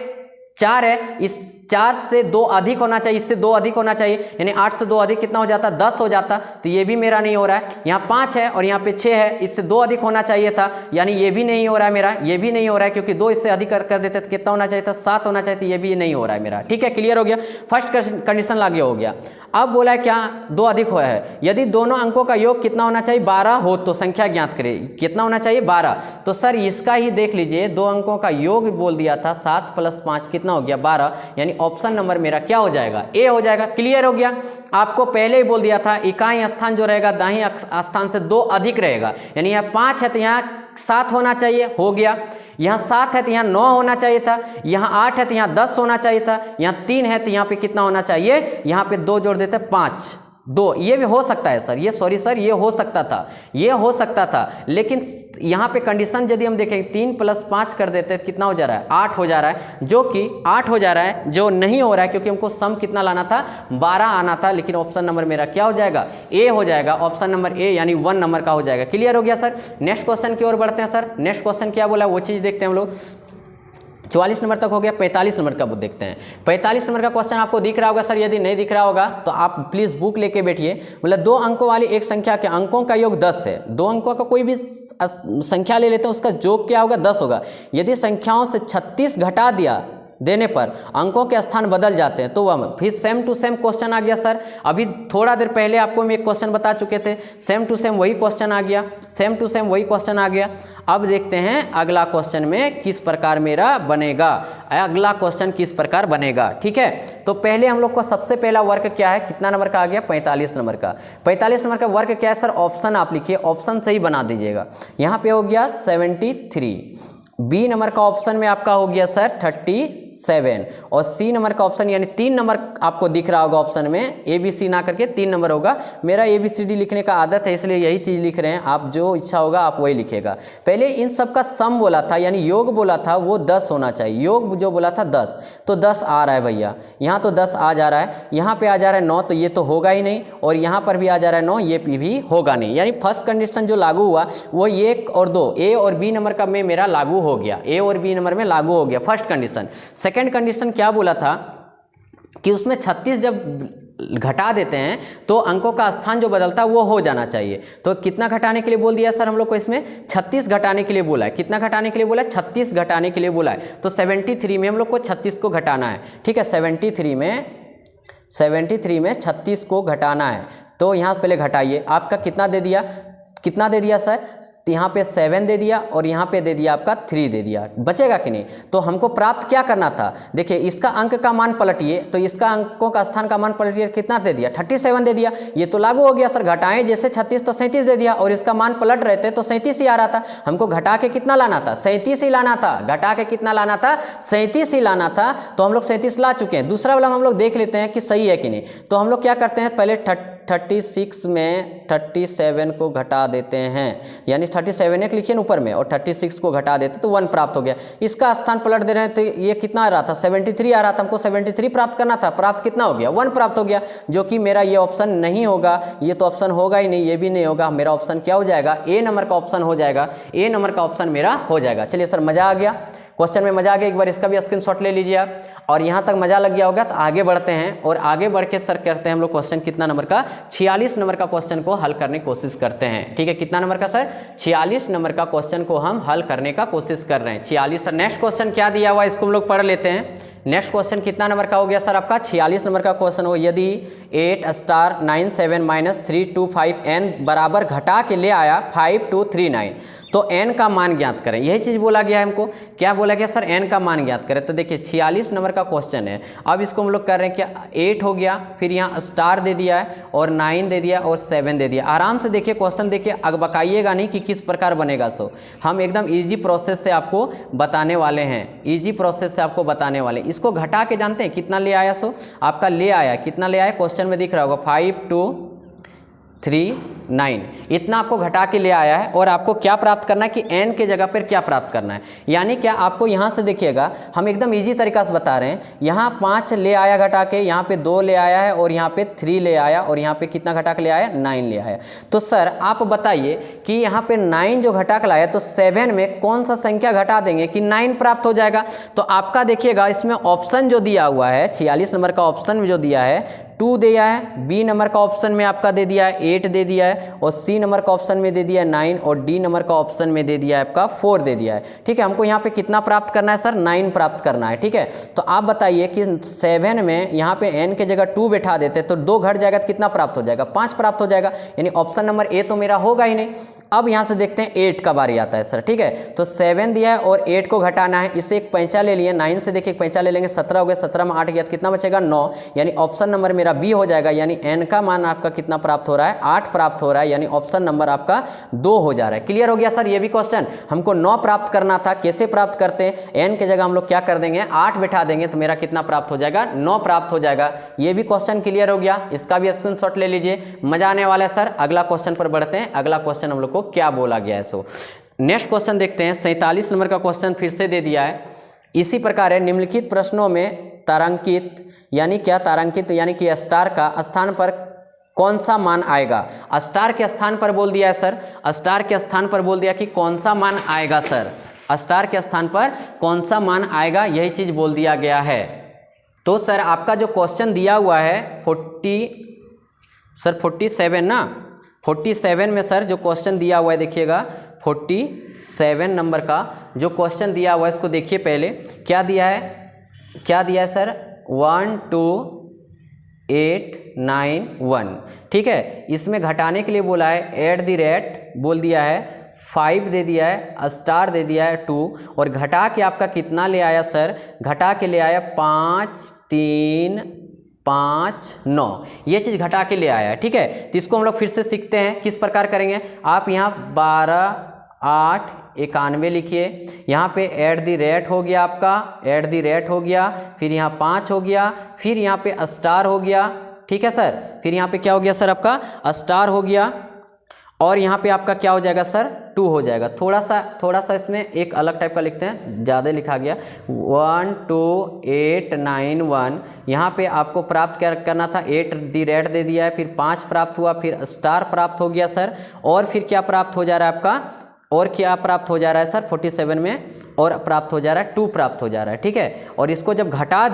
4 है, इस 4 से 2 अधिक होना चाहिए, इससे 2 अधिक होना चाहिए। यानी 8 से 2 अधिक कितना हो जाता, 10 हो जाता। तो ये भी मेरा नहीं हो रहा है। यहाँ 5 है और यहाँ पे 6 है, इससे 2 अधिक होना चाहिए था, यानी ये भी नहीं हो रहा है मेरा, ये भी नहीं हो रहा है, क्योंकि 2 इससे अधिक कर देते तो कितना होना चाहिए था, 7 होना चाहिए था। ये भी नहीं हो रहा है मेरा, ठीक है, क्लियर हो गया। फर्स्ट कंडीशन लागू हो गया। अब बोला है क्या, 2 अधिक हुआ है। यदि दोनों अंकों का योग कितना होना चाहिए, 12 हो तो संख्या ज्ञात करें। कितना होना चाहिए, 12। तो सर इसका ही देख लीजिए, 2 अंकों का योग बोल दिया था, 7 + 5 कितना हो गया, 12। यानी ऑप्शन नंबर मेरा क्या हो जाएगा, ए हो जाएगा। क्लियर हो गया। आपको पहले ही बोल दिया था इकाई स्थान जो रहेगा दाहिने स्थान से 2 अधिक रहेगा। यानी यहाँ 5 है तो यहाँ 7 होना चाहिए, हो गया। यहाँ 7 है तो यहाँ 9 होना चाहिए था। यहाँ 8 है तो यहाँ 10 होना चाहिए था। यहाँ 3 है तो यहाँ पे कितना होना चाहिए, यहाँ पे 2 जोड़ देते 5, 2। ये भी हो सकता है सर, ये सॉरी सर, ये हो सकता था, ये हो सकता था। लेकिन यहाँ पे कंडीशन यदि हम देखें, 3 + 5 कर देते तो कितना हो जा रहा है, 8 हो जा रहा है, जो कि 8 हो जा रहा है, जो नहीं हो रहा है, क्योंकि हमको सम कितना लाना था, 12 आना था। लेकिन ऑप्शन नंबर मेरा क्या हो जाएगा, ए हो जाएगा। ऑप्शन नंबर ए यानी 1 नंबर का हो जाएगा। क्लियर हो गया सर। नेक्स्ट क्वेश्चन की ओर बढ़ते हैं सर। नेक्स्ट क्वेश्चन क्या बोला वो चीज़ देखते हैं हम लोग। 44 नंबर तक हो गया, 45 नंबर का बुक देखते हैं। 45 नंबर का क्वेश्चन आपको दिख रहा होगा सर, यदि नहीं दिख रहा होगा तो आप प्लीज़ बुक लेके बैठिए। मतलब 2 अंकों वाली एक संख्या के अंकों का योग 10 है। 2 अंकों का कोई भी संख्या ले लेते हैं, उसका योग क्या होगा, 10 होगा। यदि संख्याओं से 36 घटा दिया देने पर अंकों के स्थान बदल जाते हैं तो वह फिर सेम टू सेम क्वेश्चन आ गया सर। अभी थोड़ा देर पहले आपको हम एक क्वेश्चन बता चुके थे, सेम टू सेम वही क्वेश्चन आ गया, सेम टू सेम वही क्वेश्चन आ गया। अब देखते हैं अगला क्वेश्चन में किस प्रकार मेरा बनेगा, अगला क्वेश्चन किस प्रकार बनेगा, ठीक है। तो पहले हम लोग को सबसे पहला वर्ग क्या है, कितना नंबर का आ गया, 45 नंबर का। 45 नंबर का वर्ग क्या है सर, ऑप्शन आप लिखिए, ऑप्शन से ही बना दीजिएगा। यहाँ पे हो गया 73, बी नंबर का ऑप्शन में आपका हो गया सर 37, और सी नंबर का ऑप्शन यानी 3 नंबर आपको दिख रहा होगा ऑप्शन में, ए बी सी ना करके 3 नंबर होगा। मेरा ए बी सी डी लिखने का आदत है, इसलिए यही चीज़ लिख रहे हैं। आप जो इच्छा होगा आप वही लिखेगा। पहले इन सब का सम बोला था, यानी योग बोला था, वो 10 होना चाहिए। योग जो बोला था 10, तो 10 आ रहा है भैया, यहाँ तो 10 आ जा रहा है, यहाँ पे आ जा रहा है 9, तो ये तो होगा ही नहीं, और यहाँ पर भी आ जा रहा है 9, ये भी होगा नहीं। यानी फर्स्ट कंडीशन जो लागू हुआ वो 1 और 2, ए और बी नंबर का में मेरा लागू हो गया, ए और बी नंबर में लागू हो गया फर्स्ट कंडीशन। सेकंड कंडीशन क्या बोला था कि उसमें 36 जब घटा देते हैं तो अंकों का स्थान जो बदलता है वो हो जाना चाहिए। तो कितना घटाने के लिए बोल दिया सर हम लोग को, इसमें 36 घटाने के लिए बोला है। कितना घटाने के लिए बोला है, 36 घटाने के लिए बोला है। तो 73 में हम लोग को 36 को घटाना है, ठीक है। 73 में 36 को घटाना है, तो यहाँ पहले घटाइए। आपका कितना दे दिया, कितना दे दिया सर, तो यहाँ पे 7 दे दिया और यहाँ पे दे दिया आपका 3 दे दिया, बचेगा कि नहीं। तो हमको प्राप्त क्या करना था, देखिए इसका अंक का मान पलटिए, तो इसका अंकों का स्थान का मान पलटिए, कितना दे दिया 37 दे दिया। ये तो लागू हो गया सर, घटाएं जैसे 36 तो 37 दे दिया, और इसका मान पलट रहे थे तो 37 ही आ रहा था। हमको घटा के कितना लाना था, 37 ही लाना था, घटा के कितना लाना था, 37 ही लाना था। तो हम लोग 37 ला चुके हैं। दूसरा वाला हम लोग देख लेते हैं कि सही है कि नहीं। तो हम लोग क्या करते हैं, पहले 36 में 37 को घटा देते हैं, यानी 37 एक लिखिए ऊपर में, और 36 को घटा देते तो 1 प्राप्त हो गया। इसका स्थान पलट दे रहे हैं तो ये कितना आ रहा था, 73 आ रहा था। हमको 73 प्राप्त करना था, प्राप्त कितना हो गया, 1 प्राप्त हो गया, जो कि मेरा ये ऑप्शन नहीं होगा। ये तो ऑप्शन होगा ही नहीं, ये भी नहीं होगा। मेरा ऑप्शन क्या हो जाएगा, ए नंबर का ऑप्शन हो जाएगा। ए नंबर का ऑप्शन मेरा हो जाएगा। चलिए सर, मजा आ गया, क्वेश्चन में मजा आ गया। एक बार इसका भी स्क्रीनशॉट ले लीजिए आप। और यहाँ तक मजा लग गया होगा तो आगे बढ़ते हैं, और आगे बढ़ के सर करते हैं हम लोग क्वेश्चन कितना नंबर का, 46 नंबर का क्वेश्चन को हल करने की कोशिश करते हैं। ठीक है, कितना नंबर का सर, 46 नंबर का क्वेश्चन को हम हल करने का कोशिश कर रहे हैं। 46 सर, नेक्स्ट क्वेश्चन क्या दिया हुआ है इसको हम लोग पढ़ लेते हैं। नेक्स्ट क्वेश्चन कितना नंबर का हो गया सर आपका, 46 नंबर का क्वेश्चन हो, यदि 8 स्टार 9 7 माइनस 3 2 5 n बराबर घटा के ले आया 5 2 3 9, तो n का मान ज्ञात करें। यही चीज़ बोला गया है हमको। क्या बोला गया सर, n का मान ज्ञात करें। तो देखिए 46 नंबर का क्वेश्चन है। अब इसको हम लोग कर रहे हैं क्या, 8 हो गया, फिर यहाँ स्टार दे दिया है, और 9 दे दिया, और 7 दे दिया। आराम से देखिए क्वेश्चन, देखिए अगबकाइएगा नहीं कि किस प्रकार बनेगा। सो हम एकदम ईजी प्रोसेस से आपको बताने वाले हैं, ईजी प्रोसेस से आपको बताने वाले। इसको घटा के जानते हैं कितना ले आया, सो आपका ले आया, कितना ले आया, क्वेश्चन में दिख रहा होगा 5 2 3 9, इतना आपको घटा के ले आया है। और आपको क्या प्राप्त करना है कि n के जगह पर क्या प्राप्त करना है, यानी क्या आपको यहाँ से देखिएगा, हम एकदम इजी तरीका से बता रहे हैं। यहाँ 5 ले आया घटा के, यहाँ पे 2 ले आया है, और यहाँ पे 3 ले आया, और यहाँ पे कितना घटा के ले आया, 9 ले आया। तो सर आप बताइए कि यहाँ पे 9 जो घटा के लाया, तो 7 में कौन सा संख्या घटा देंगे कि 9 प्राप्त हो जाएगा। तो आपका देखिएगा इसमें ऑप्शन जो दिया हुआ है, 46 नंबर का ऑप्शन में जो दिया है 2 दिया है, बी नंबर का ऑप्शन में आपका दे दिया है 8 दे दिया है, और सी नंबर का ऑप्शन में दे दिया है 9, और डी नंबर का ऑप्शन में दे दिया है आपका 4 दे दिया है। ठीक है, हमको यहाँ पे कितना प्राप्त करना है सर, 9 प्राप्त करना है। ठीक है, तो आप बताइए कि 7 में यहाँ पे n के जगह 2 बैठा देते तो 2 घट जाएगा तो कितना प्राप्त हो जाएगा, 5 प्राप्त हो जाएगा। यानी ऑप्शन नंबर ए तो मेरा होगा ही नहीं। अब यहाँ से देखते हैं 8 का बारी आता है सर। ठीक है, तो 7 दिया है और 8 को घटाना है, इससे एक पैंचा ले लिए, 9 से देखिए एक पैंचा ले लेंगे, 17 हो गया, 17 में 8 गया तो कितना बचेगा, 9। यानी ऑप्शन नंबर मेरा बी हो जाएगा। यानी n का मान आपका कितना प्राप्त हो रहा है, 8 प्राप्त हो रहा है। यानी ऑप्शन नंबर आपका 2 हो जा रहा है। क्लियर हो गया सर, ये भी क्वेश्चन हमको 9 प्राप्त करना था। कैसे प्राप्त करते हैं, n के जगह हम लोग क्या कर देंगे, 8 बैठा देंगे, तो मेरा कितना प्राप्त हो जाएगा, 9 प्राप्त हो जाएगा। ये भी क्वेश्चन क्लियर हो गया, इसका भी स्क्रीनशॉट ले लीजिए, मजा आने वाला है सर। अगला क्वेश्चन पर बढ़ते हैं। अगला क्वेश्चन हम लोग को क्या बोला गया है। सो नेक्स्ट क्वेश्चन देखते हैं। 47 नंबर का क्वेश्चन फिर से दे दिया है, इसी प्रकार है। निम्नलिखित प्रश्नों में तारांकित यानी क्या, तारांकित यानी कि स्टार का स्थान पर कौन सा मान आएगा। स्टार के स्थान पर बोल दिया है सर, स्टार के स्थान पर बोल दिया कि कौन सा मान आएगा सर, स्टार के स्थान पर कौन सा मान आएगा, यही चीज बोल दिया गया है। तो सर आपका जो क्वेश्चन दिया हुआ है 47 ना, 47 में सर जो क्वेश्चन दिया हुआ है देखिएगा, 47 नंबर का जो क्वेश्चन दिया हुआ है इसको देखिए पहले। क्या दिया है, क्या दिया है सर, 1 2 8 9 1। ठीक है, इसमें घटाने के लिए बोला है @ बोल दिया है 5 दे दिया है, स्टार दे दिया है 2, और घटा के आपका कितना ले आया सर, घटा के ले आया 5 3 5 9, ये चीज़ घटा के ले आया है। ठीक है, तो इसको हम लोग फिर से सीखते हैं किस प्रकार करेंगे। आप यहाँ 12 8 91 लिखिए, यहाँ पे @ हो गया आपका, @ हो गया, फिर यहाँ 5 हो गया, फिर यहाँ पे स्टार हो गया। ठीक है सर, फिर यहाँ पे क्या हो गया सर आपका, स्टार हो गया, और यहाँ पे आपका क्या हो जाएगा सर, 2 हो जाएगा। थोड़ा सा इसमें एक अलग टाइप का लिखते हैं, ज़्यादा लिखा गया 1 2 8 9 1। यहाँ पे आपको प्राप्त क्या करना था, @ दे दिया है, फिर 5 प्राप्त हुआ, फिर स्टार प्राप्त हो गया सर, और फिर क्या प्राप्त हो जा रहा है आपका, और क्या प्राप्त हो जा रहा है सर 47 में, और प्राप्त हो जा रहा है 2 प्राप्त हो जा रहा है। ठीक है, और इसको जब घटा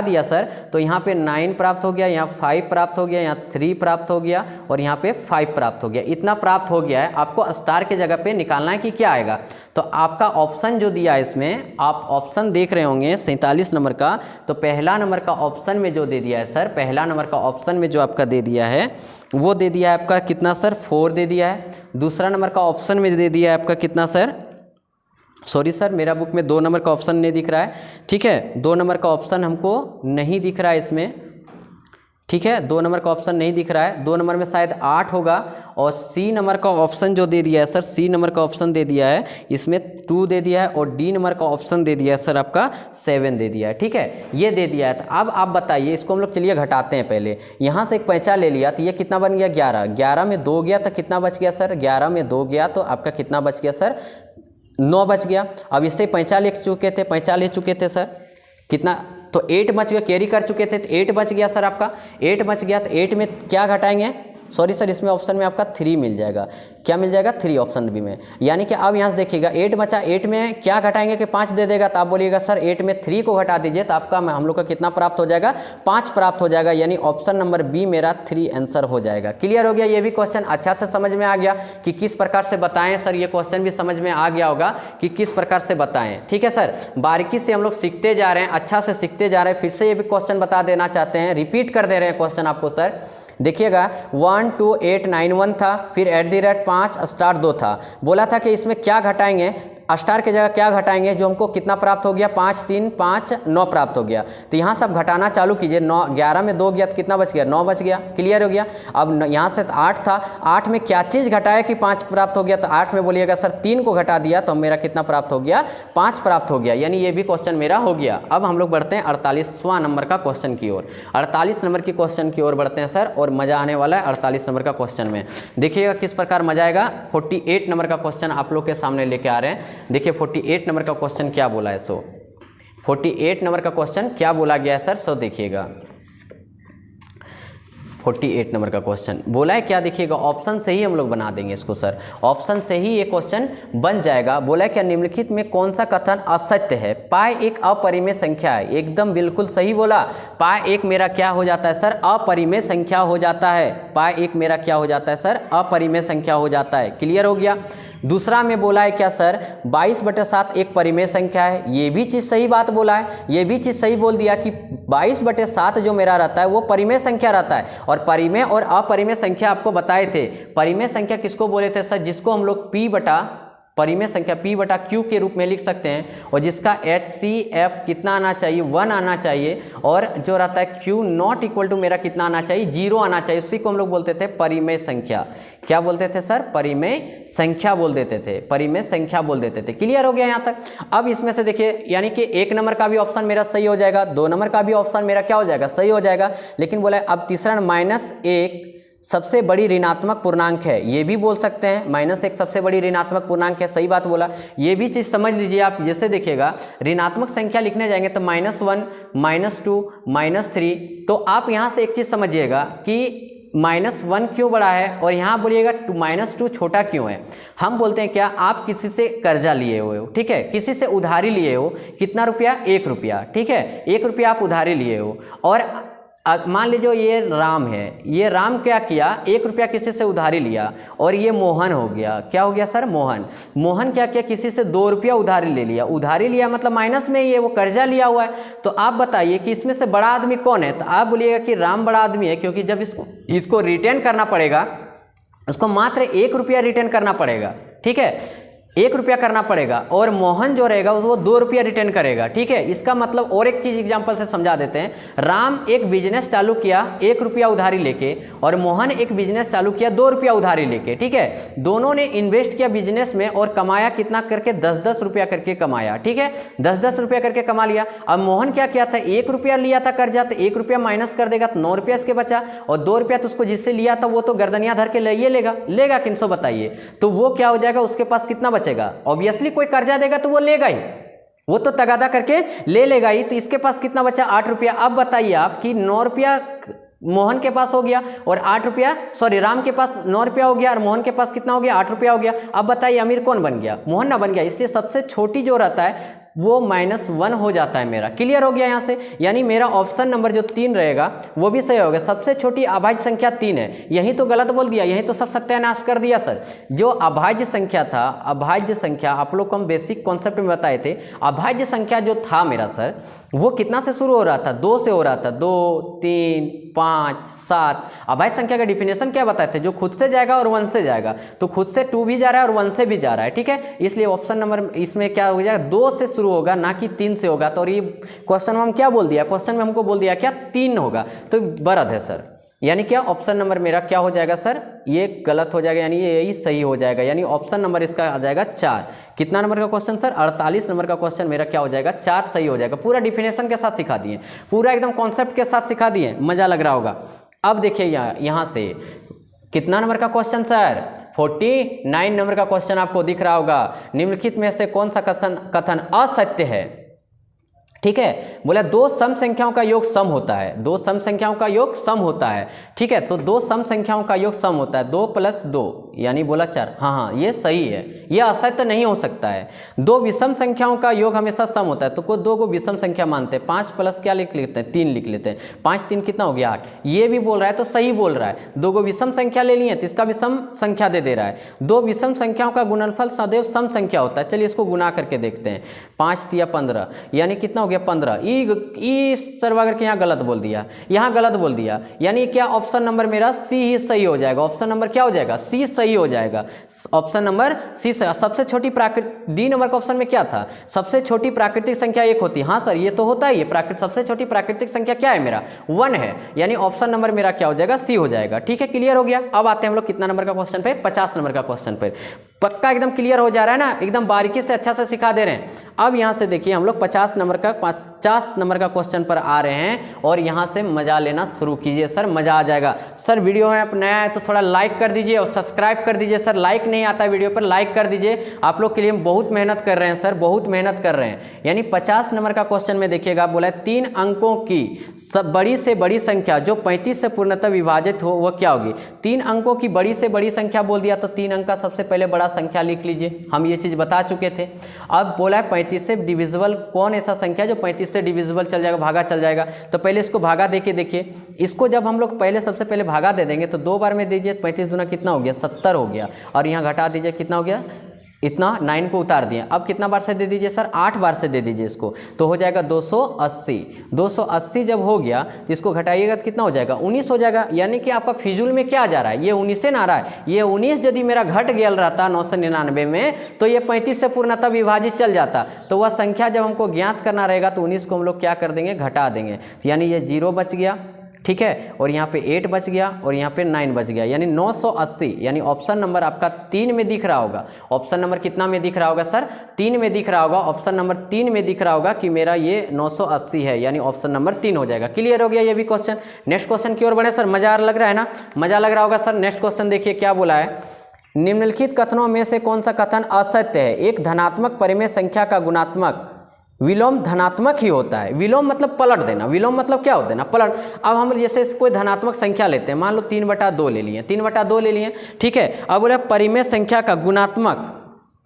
दिया सर, तो यहाँ पे 9 प्राप्त हो गया, यहाँ 5 प्राप्त हो गया, यहाँ 3 प्राप्त हो गया, और यहाँ पे 5 प्राप्त हो गया। इतना प्राप्त हो गया है, आपको स्टार के जगह पे निकालना है कि क्या आएगा। तो आपका ऑप्शन जो दिया है इसमें, आप ऑप्शन देख रहे होंगे 47 नंबर का, तो पहला नंबर का ऑप्शन में जो दे दिया है सर, पहला नंबर का ऑप्शन में जो आपका दे दिया है वो दे दिया है आपका कितना सर, 4 दे दिया है। दूसरा नंबर का ऑप्शन में दे दिया है आपका कितना सर, सॉरी सर मेरा बुक में 2 नंबर का ऑप्शन नहीं दिख रहा है, ठीक है, 2 नंबर का ऑप्शन हमको नहीं दिख रहा है इसमें, ठीक है, 2 नंबर का ऑप्शन नहीं दिख रहा है। 2 नंबर में शायद 8 होगा, और सी नंबर का ऑप्शन जो दे दिया है सर, सी नंबर का ऑप्शन दे दिया है इसमें 2 दे दिया है, और डी नंबर का ऑप्शन दे दिया है सर आपका 7 दे दिया है, ठीक है, ये दे दिया है। तो अब आप बताइए, इसको हम लोग चलिए घटाते हैं पहले। यहाँ से एक पैंचा ले लिया तो ये कितना बन गया 11, 11 में 2 गया तो कितना बच गया सर, 11 में 2 गया तो आपका कितना बच गया सर, 9 बच गया। अब इससे पैंचा ले चुके थे, पैंचा ले चुके थे सर, कितना, तो 8 बच गया, कैरी कर चुके थे तो 8 बच गया सर आपका, 8 बच गया। तो 8 में क्या घटाएंगे, सॉरी सर इसमें ऑप्शन में आपका 3 मिल जाएगा, क्या मिल जाएगा 3 ऑप्शन बी में। यानी कि अब यहाँ से देखिएगा 8 बचा, 8 में क्या घटाएंगे कि 5 दे देगा, तो आप बोलिएगा सर 8 में 3 को घटा दीजिए, तो आपका हम लोग का कितना प्राप्त हो जाएगा, 5 प्राप्त हो जाएगा। यानी ऑप्शन नंबर बी मेरा 3 आंसर हो जाएगा। क्लियर हो गया, ये भी क्वेश्चन अच्छा से समझ में आ गया कि किस प्रकार से बताएं सर, ये क्वेश्चन भी समझ में आ गया होगा कि किस प्रकार से बताएं, ठीक है सर। बारीकी से हम लोग सीखते जा रहे हैं, अच्छा से सीखते जा रहे हैं। फिर से ये भी क्वेश्चन बता देना चाहते हैं, रिपीट कर दे रहे हैं क्वेश्चन आपको सर। देखिएगा 12891 था, फिर @ 5 2 था, बोला था कि इसमें क्या घटाएंगे, स्टार की जगह क्या घटाएंगे, जो हमको कितना प्राप्त हो गया 5 3 5 9 प्राप्त हो गया। तो यहाँ से आप घटाना चालू कीजिए, 9 11 में 2 गया तो कितना बच गया, 9 बच गया। क्लियर हो गया। अब यहाँ से 8 था, 8 में क्या चीज़ घटाया कि 5 प्राप्त हो गया, तो 8 में बोलिएगा सर 3 को घटा दिया तो मेरा कितना प्राप्त हो गया, 5 प्राप्त हो गया। यानी ये भी क्वेश्चन मेरा हो गया। अब हम लोग बढ़ते हैं 48वां नंबर का क्वेश्चन की ओर, 48 नंबर की क्वेश्चन की ओर बढ़ते हैं सर, और मज़ा आने वाला है 48 नंबर का क्वेश्चन में। देखिएगा किस प्रकार मजा आएगा। 48 नंबर का क्वेश्चन आप लोग के सामने लेके आ रहे हैं। देखिए 48 नंबर का क्वेश्चन क्या बोला है, सो 48 नंबर का क्वेश्चन क्या बोला गया है सर, सो देखिएगा 48 नंबर का क्वेश्चन बोला है क्या, देखिएगा ऑप्शन से ही हम लोग बना देंगे इसको सर, ऑप्शन से ही ये क्वेश्चन बन जाएगा। बोला है क्या, निम्नलिखित में कौन सा कथन असत्य है। पाई एक अपरिमेय संख्या है, एकदम बिल्कुल सही बोला। पाई एक मेरा क्या हो जाता है सर, अपरिमेय संख्या हो जाता है। पाई एक मेरा क्या हो जाता है सर, अपरिमेय संख्या हो जाता है। क्लियर हो गया। दूसरा में बोला है क्या सर, 22/7 एक परिमेय संख्या है। ये भी चीज़ सही बात बोला है, ये भी चीज़ सही बोल दिया कि 22/7 जो मेरा रहता है वो परिमेय संख्या रहता है। और परिमेय और अपरिमेय संख्या आपको बताए थे। परिमेय संख्या किसको बोले थे सर, जिसको हम लोग परिमेय संख्या P/Q के रूप में लिख सकते हैं, और जिसका HCF कितना आना चाहिए, 1 आना चाहिए, और जो रहता है Q नॉट इक्वल टू मेरा कितना आना चाहिए, 0 आना चाहिए। उसी को हम लोग बोलते थे परिमेय संख्या। क्या बोलते थे सर, परिमेय संख्या बोल देते थे, परिमेय संख्या बोल देते थे। क्लियर हो गया यहाँ तक। अब इसमें से देखिए, यानी कि 1 नंबर का भी ऑप्शन मेरा सही हो जाएगा, 2 नंबर का भी ऑप्शन मेरा क्या हो जाएगा, सही हो जाएगा। लेकिन बोला अब तीसरा -1 सबसे बड़ी ऋणात्मक पूर्णांक है, ये भी बोल सकते हैं। -1 सबसे बड़ी ऋणात्मक पूर्णांक है, सही बात बोला। ये भी चीज़ समझ लीजिए आप। जैसे देखिएगा ऋणात्मक संख्या लिखने जाएंगे तो -1 -2 -3, तो आप यहाँ से एक चीज़ समझिएगा कि -1 क्यों बड़ा है, और यहाँ बोलिएगा -2 छोटा क्यों है। हम बोलते हैं क्या, आप किसी से कर्जा लिए हुए हो, ठीक है, किसी से उधारी लिए हो, कितना रुपया, 1 रुपया, ठीक है, 1 रुपया आप उधारी लिए हो। और मान लीजिए ये राम है, ये राम क्या किया, 1 रुपया किसी से उधारी लिया, और ये मोहन हो गया। क्या हो गया सर, मोहन क्या किया, किसी से 2 रुपया उधारी ले लिया। उधारी लिया मतलब माइनस में ही है, वो कर्जा लिया हुआ है। तो आप बताइए कि इसमें से बड़ा आदमी कौन है, तो आप बोलिएगा कि राम बड़ा आदमी है, क्योंकि जब इसको रिटर्न करना पड़ेगा, उसको मात्र 1 रुपया रिटर्न करना पड़ेगा, ठीक है, 1 रुपया करना पड़ेगा, और मोहन जो रहेगा वो 2 रुपया रिटर्न करेगा, ठीक है। इसका मतलब और एक चीज़ एग्जांपल से समझा देते हैं। राम एक बिजनेस चालू किया 1 रुपया उधारी लेके, और मोहन एक बिजनेस चालू किया 2 रुपया उधारी लेके, ठीक है। दोनों ने इन्वेस्ट किया बिजनेस में, और कमाया कितना करके, 10-10 रुपया करके कमाया, ठीक है, 10-10 रुपया करके कमा लिया। अब मोहन क्या किया था, 1 रुपया लिया था कर्जा, तो 1 रुपया माइनस कर देगा तो 9 रुपया इसके बचा, और 2 रुपया तो उसको जिससे लिया था वो तो गर्दनिया धर के लेगा किन सो बताइए। तो वो क्या हो जाएगा, उसके पास कितना बचेगा, ऑब्वियसली कोई कर्जा देगा तो वो लेगा ही, वो तो तगादा करके ले लेगा ही। तो इसके पास कितना बचा, 8 रुपया। अब बताइए आप कि 9 रुपया मोहन के पास हो गया, और 8 रुपया, सॉरी राम के पास 9 रुपया हो गया, और मोहन के पास कितना हो गया, 8 रुपया हो गया। अब बताइए अमीर कौन बन गया, मोहन ना बन गया। इसलिए सबसे छोटी जो रहता है वो -1 हो जाता है मेरा। क्लियर हो गया यहाँ से? यानी मेरा ऑप्शन नंबर जो 3 रहेगा वो भी सही होगा। सबसे छोटी अभाज्य संख्या 3 है, यही तो गलत बोल दिया, यही तो सब सत्यानाश कर दिया सर। जो अभाज्य संख्या था, अभाज्य संख्या आप लोग को हम बेसिक कॉन्सेप्ट में बताए थे, अभाज्य संख्या जो था मेरा सर वो कितना से शुरू हो रहा था? 2 से हो रहा था, 2, 3, 5, 7। अभाज्य संख्या का डिफिनेशन क्या बताए थे? जो खुद से जाएगा और 1 से जाएगा, तो खुद से 2 भी जा रहा है और 1 से भी जा रहा है, ठीक है। इसलिए ऑप्शन नंबर इसमें क्या हो जाएगा? 2 से शुरू होगा, ना कि 3 से होगा। तो और ये क्वेश्चन में हम क्या बोल दिया? क्वेश्चन में हमको बोल दिया क्या? 3 होगा, तो बराबर है सर। यानी क्या ऑप्शन नंबर मेरा क्या हो जाएगा सर? ये गलत हो जाएगा, यानी यही सही हो जाएगा। यानी ऑप्शन नंबर इसका आ जाएगा 4। कितना नंबर का क्वेश्चन सर? 48 नंबर का क्वेश्चन मेरा क्या हो जाएगा? 4 सही हो जाएगा। पूरा डिफिनेशन के साथ सिखा दिए, पूरा एकदम कॉन्सेप्ट के साथ सिखा दिए, मजा लग रहा होगा। अब देखिए यहाँ से कितना नंबर का क्वेश्चन सर? 49 नंबर का क्वेश्चन आपको दिख रहा होगा। निम्नलिखित में से कौन सा कथन असत्य है? ठीक है, बोला 2 सम संख्याओं का योग सम होता है। 2 सम संख्याओं का योग सम होता है, ठीक है। तो 2 सम संख्याओं का योग सम होता है, 2 + 2 यानी बोला 4। हाँ, ये सही है, ये असत्य नहीं हो सकता है। 2 विषम संख्याओं का योग हमेशा सम होता है, तो कोई 2 को विषम संख्या मानते हैं। 5 प्लस क्या लिख लेते हैं? 3 लिख लेते हैं। 5 3 कितना हो गया? 8। ये भी बोल रहा है तो सही बोल रहा है। 2 को विषम संख्या ले लिए तो इसका विषम संख्या दे रहा है। 2 विषम संख्याओं का गुणनफल सदैव सम संख्या होता है। चलिए इसको गुना करके देखते हैं। 5 × 15 यानी कितना हो गया? 15। ई सर्वागर के यहाँ गलत बोल दिया, यहाँ गलत बोल दिया, यानी क्या ऑप्शन नंबर मेरा सी ही सही हो जाएगा। ऑप्शन नंबर क्या हो जाएगा? सी सही हो जाएगा। Option number C. सबसे छोटी प्राकृतिक, डी नंबर का ऑप्शन में क्या था? सबसे छोटी प्राकृतिक संख्या 1 होती है। हाँ सर, ये तो होता ही है। सबसे छोटी प्राकृतिक संख्या क्या है मेरा? 1 है, यानी ऑप्शन नंबर मेरा क्या हो जाएगा? सी हो जाएगा। ठीक है, क्लियर हो गया। अब आते हैं हम लोग कितना नंबर का क्वेश्चन पे? 50 नंबर का क्वेश्चन पे। पक्का एकदम क्लियर हो जा रहा है ना? एकदम बारीकी से अच्छा से सिखा दे रहे हैं। अब यहाँ से देखिए हम लोग 50 नंबर का क्वेश्चन पर आ रहे हैं और यहाँ से मजा लेना शुरू कीजिए सर, मजा आ जाएगा। सर वीडियो में आप नया है तो थोड़ा लाइक कर दीजिए और सब्सक्राइब कर दीजिए। सर लाइक नहीं आता वीडियो पर, लाइक कर दीजिए। आप लोग के लिए हम बहुत मेहनत कर रहे हैं सर, बहुत मेहनत कर रहे हैं। यानी 50 नंबर का क्वेश्चन में देखिएगा, बोला है 3 अंकों की बड़ी से बड़ी संख्या जो 35 से पूर्णतः विभाजित हो वह क्या होगी? 3 अंकों की बड़ी से बड़ी संख्या बोल दिया तो 3 अंक का सबसे पहले बड़ा संख्या लिख लीजिए। हम ये चीज़ बता चुके थे। अब बोला है 35 से डिविजिबल कौन ऐसा संख्या जो 35 से डिविजिबल चल जाएगा, भागा चल जाएगा। तो पहले इसको भागा देके देखिए। इसको जब हम लोग पहले सबसे पहले भागा दे देंगे तो 2 बार में दीजिए, 35 दूना कितना हो गया? 70 हो गया। और यहाँ घटा दीजिए, कितना हो गया? इतना 9 को उतार दिए। अब कितना बार से दे दीजिए सर? 8 बार से दे दीजिए इसको, तो हो जाएगा 280। 280 जब हो गया तो इसको घटाइएगा तो कितना हो जाएगा? 19 हो जाएगा। यानी कि आपका फिजूल में क्या जा रहा है? ये 19 से ना रहा है। ये 19 यदि मेरा घट गया रहता 999 में तो ये 35 से पूर्णतः विभाजित चल जाता। तो वह संख्या जब हमको ज्ञात करना रहेगा तो 19 को हम लोग क्या कर देंगे? घटा देंगे। यानी ये 0 बच गया, ठीक है, और यहाँ पे 8 बच गया और यहाँ पे 9 बच गया, यानी 980। यानी ऑप्शन नंबर आपका 3 में दिख रहा होगा। ऑप्शन नंबर कितना में दिख रहा होगा सर? 3 में दिख रहा होगा। ऑप्शन नंबर 3 में दिख रहा होगा कि मेरा ये 980 है, यानी ऑप्शन नंबर 3 हो जाएगा। क्लियर हो गया ये भी क्वेश्चन। नेक्स्ट क्वेश्चन की ओर बढ़े सर। मजा लग रहा है ना? मजा लग रहा होगा सर। नेक्स्ट क्वेश्चन देखिए क्या बोला है। निम्नलिखित कथनों में से कौन सा कथन असत्य है? एक धनात्मक परिमेय संख्या का गुणात्मक विलोम धनात्मक ही होता है। विलोम मतलब पलट देना। विलोम मतलब क्या होता है ना? पलट। अब हम जैसे कोई धनात्मक संख्या लेते हैं, मान लो 3/2 ले लिए, 3/2 ले लिए, ठीक है। अब बोले परिमेय संख्या का गुणात्मक,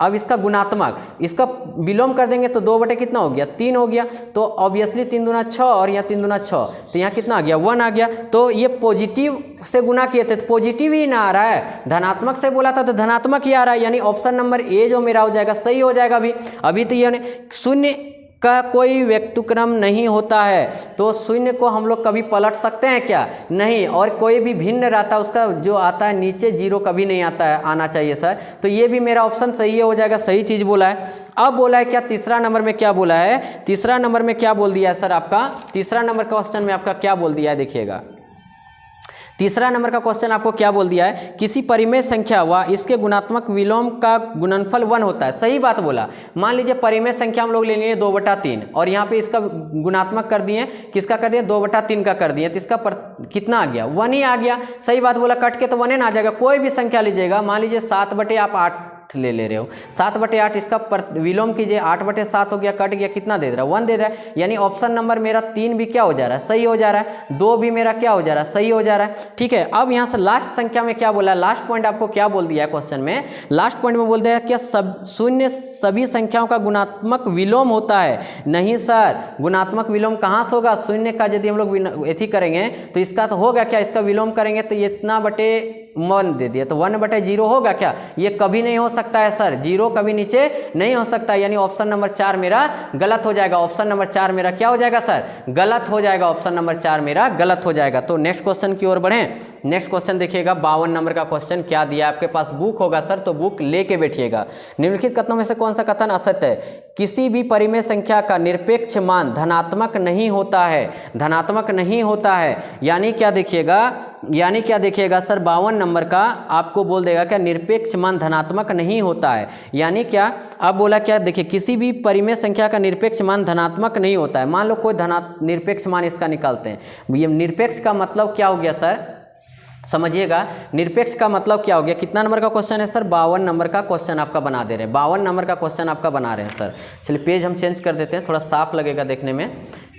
अब इसका गुणात्मक, इसका विलोम कर देंगे तो 2 कितना हो गया? 3 हो गया। तो ऑब्वियसली 3 दूना 6 और यहाँ 3 दूना 6, तो यहाँ कितना आ गया? 1 आ गया। तो ये पॉजिटिव से गुना किए थे तो पॉजिटिव ही ना आ रहा है, धनात्मक से बोला था तो धनात्मक ही आ रहा है। यानी ऑप्शन नंबर ए जो मेरा हो जाएगा सही हो जाएगा। अभी तो ये 0 का कोई व्यक्तिक्रम नहीं होता है, तो 0 को हम लोग कभी पलट सकते हैं क्या? नहीं। और कोई भी भिन्न रहता है उसका जो आता है नीचे 0 कभी नहीं आता है, आना चाहिए सर। तो ये भी मेरा ऑप्शन सही हो जाएगा, सही चीज़ बोला है। अब बोला है क्या तीसरा नंबर में क्या बोला है? तीसरा नंबर में क्या बोल दिया है सर आपका? तीसरा नंबर का क्वेश्चन में आपका क्या बोल दिया है देखिएगा। तीसरा नंबर का क्वेश्चन आपको क्या बोल दिया है? किसी परिमेय संख्या व इसके गुणात्मक विलोम का गुणनफल 1 होता है। सही बात बोला। मान लीजिए परिमेय संख्या हम लोग ले लिए 2/3 और यहाँ पे इसका गुणात्मक कर दिए, किसका कर दिए? 2/3 का कर दिए, तो इसका कितना आ गया? 1 ही आ गया। सही बात बोला। कट के तो 1 ही ना आ जाएगा। कोई भी संख्या लीजिएगा, मान लीजिए 7/8 ले रहे हो, 7/8 इसका विलोम कीजिए, 8/7 हो गया, कट गया, कितना दे रहा है 1 दे रहा है। यानी ऑप्शन नंबर मेरा 3 भी क्या हो जा रहा है, सही हो जा रहा है। 2 भी मेरा क्या हो जा रहा है, सही हो जा रहा है। ठीक है, अब यहाँ से लास्ट संख्या में क्या बोला, लास्ट पॉइंट आपको क्या बोल दिया है क्वेश्चन में, लास्ट पॉइंट में बोल दिया क्या शून्य सभी संख्याओं का गुणात्मक विलोम होता है। नहीं सर, गुणात्मक विलोम कहाँ से होगा, शून्य का यदि हम लोग एथी करेंगे तो इसका तो होगा क्या, इसका विलोम करेंगे तो ये इतना बटे 1 दे दिया तो 1/0 होगा क्या, ये कभी नहीं हो सकता है सर, 0 कभी नीचे नहीं हो सकता। यानी ऑप्शन नंबर 4 मेरा गलत हो जाएगा। ऑप्शन नंबर 4 मेरा क्या हो जाएगा सर, गलत हो जाएगा। ऑप्शन नंबर 4 मेरा गलत हो जाएगा। तो नेक्स्ट क्वेश्चन की ओर बढ़ें। नेक्स्ट क्वेश्चन देखिएगा 52 नंबर का क्वेश्चन क्या दिया, आपके पास बुक होगा सर तो बुक लेके बैठिएगा। निम्नलिखित कथनों में से कौन सा कथन असत्य है, किसी भी परिमेय संख्या का निरपेक्ष मान धनात्मक नहीं होता है, धनात्मक नहीं होता है। यानी क्या देखिएगा, यानी क्या देखिएगा सर 52 नंबर का आपको बोल देगा क्या, निरपेक्ष मान धनात्मक नहीं होता है। यानी क्या, अब बोला क्या, देखिए किसी भी परिमेय संख्या का निरपेक्ष मान धनात्मक नहीं होता है। मान लो कोई निरपेक्ष मान इसका निकालते हैं, ये निरपेक्ष का मतलब क्या हो गया सर, समझिएगा निरपेक्ष का मतलब क्या हो गया। कितना नंबर का क्वेश्चन है सर, 52 नंबर का क्वेश्चन आपका बना दे रहे हैं, 52 नंबर का क्वेश्चन आपका बना रहे हैं सर। चलिए पेज हम चेंज कर देते हैं, थोड़ा साफ लगेगा देखने में,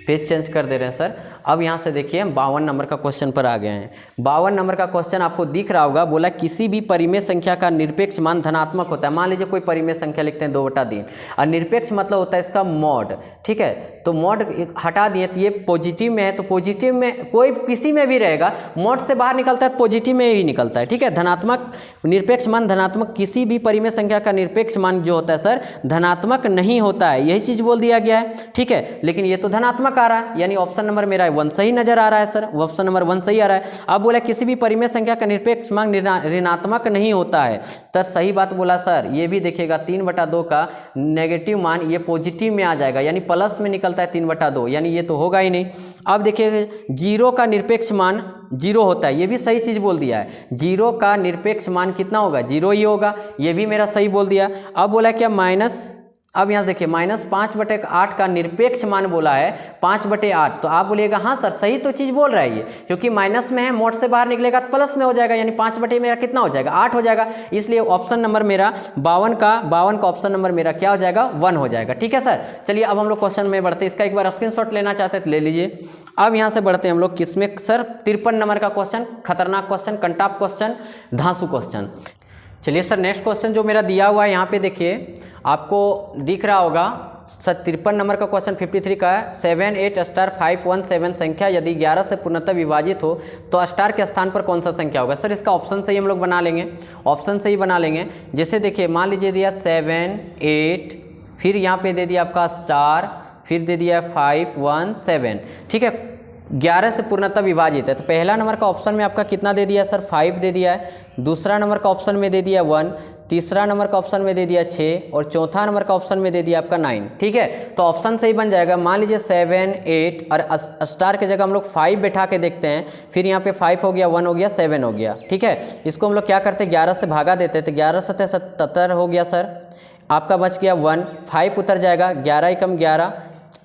पेज चेंज कर दे रहे हैं सर। अब यहाँ से देखिए 52 नंबर का क्वेश्चन पर आ गए हैं। 52 नंबर का क्वेश्चन आपको दिख रहा होगा, बोला किसी भी परिमेय संख्या का निरपेक्ष मान धनात्मक होता है। मान लीजिए कोई परिमेय संख्या लिखते हैं 2/3 और निरपेक्ष मतलब होता है इसका मॉड। ठीक है, तो मॉड हटा दिए तो ये पॉजिटिव में है, तो पॉजिटिव में कोई किसी में भी रहेगा, मॉड से बाहर निकलता है तो पॉजिटिव में ही निकलता है। ठीक है, धनात्मक निरपेक्ष मान धनात्मक, किसी भी परिमेय संख्या का निरपेक्ष मान जो होता है सर धनात्मक नहीं होता है, यही चीज़ बोल दिया गया है। ठीक है, लेकिन ये तो धनात्मक आ रहा है, यानी ऑप्शन नंबर मेरा 1 सही नजर आ रहा है सर, ऑप्शन नंबर 1 सही आ रहा है। अब बोला किसी भी परिमेय संख्या का निरपेक्ष मान ऋणात्मक नहीं होता है, तो सही बात बोला सर। ये भी देखिएगा 3/2 का नेगेटिव मान ये पॉजिटिव में आ जाएगा, यानी प्लस में निकलता है 3/2, यानी ये तो होगा ही नहीं। अब देखिए 0 का निरपेक्ष मान 0 होता है, ये भी सही चीज़ बोल दिया है। 0 का निरपेक्ष मान कितना होगा, 0 ही होगा, ये भी मेरा सही बोल दिया। अब बोला क्या माइनस, अब यहाँ देखिए -5/8 का निरपेक्ष मान बोला है 5/8, तो आप बोलिएगा हाँ सर सही तो चीज़ बोल रहा है ये, क्योंकि माइनस में है, मोड से बाहर निकलेगा तो प्लस में हो जाएगा, यानी 5/8 मेरा कितना हो जाएगा 8 हो जाएगा। इसलिए ऑप्शन नंबर मेरा 52 का ऑप्शन नंबर मेरा क्या हो जाएगा 1 हो जाएगा। ठीक है सर, चलिए अब हम लोग क्वेश्चन में बढ़ते हैं, इसका एक बार स्क्रीनशॉट लेना चाहते हैं तो ले लीजिए। अब यहाँ से बढ़ते हैं हम लोग किसमें सर, 53 नंबर का क्वेश्चन, खतरनाक क्वेश्चन, कंटाप क्वेश्चन, धांसू क्वेश्चन। चलिए सर नेक्स्ट क्वेश्चन जो मेरा दिया हुआ है यहाँ पे देखिए, आपको दिख रहा होगा सर 53 नंबर का क्वेश्चन 53 का है। 7 8 स्टार 5 1 7 संख्या यदि 11 से पूर्णतः विभाजित हो तो स्टार के स्थान पर कौन सा संख्या होगा। सर इसका ऑप्शन से ही हम लोग बना लेंगे, ऑप्शन से ही बना लेंगे। जैसे देखिए मान लीजिए दिया 7 8, फिर यहाँ पे दे दिया आपका स्टार, फिर दे दिया 5 1 7। ठीक है, 11 से पूर्णतः विभाजित है, तो पहला नंबर का ऑप्शन में आपका कितना दे दिया सर 5 दे दिया है, दूसरा नंबर का ऑप्शन में दे दिया 1, तीसरा नंबर का ऑप्शन में दे दिया 6 और चौथा नंबर का ऑप्शन में दे दिया आपका 9। ठीक है, तो ऑप्शन सही बन जाएगा। मान लीजिए 7 8 और स्टार के जगह हम लोग 5 बैठा के देखते हैं, फिर यहाँ पे 5 हो गया, 1 हो गया, 7 हो गया। ठीक है, इसको हम लोग क्या करते हैं 11 से भागा देते हैं, तो 11 7 77 हो गया सर, आपका बच गया 1, 5 उतर जाएगा, 11 एकम 11,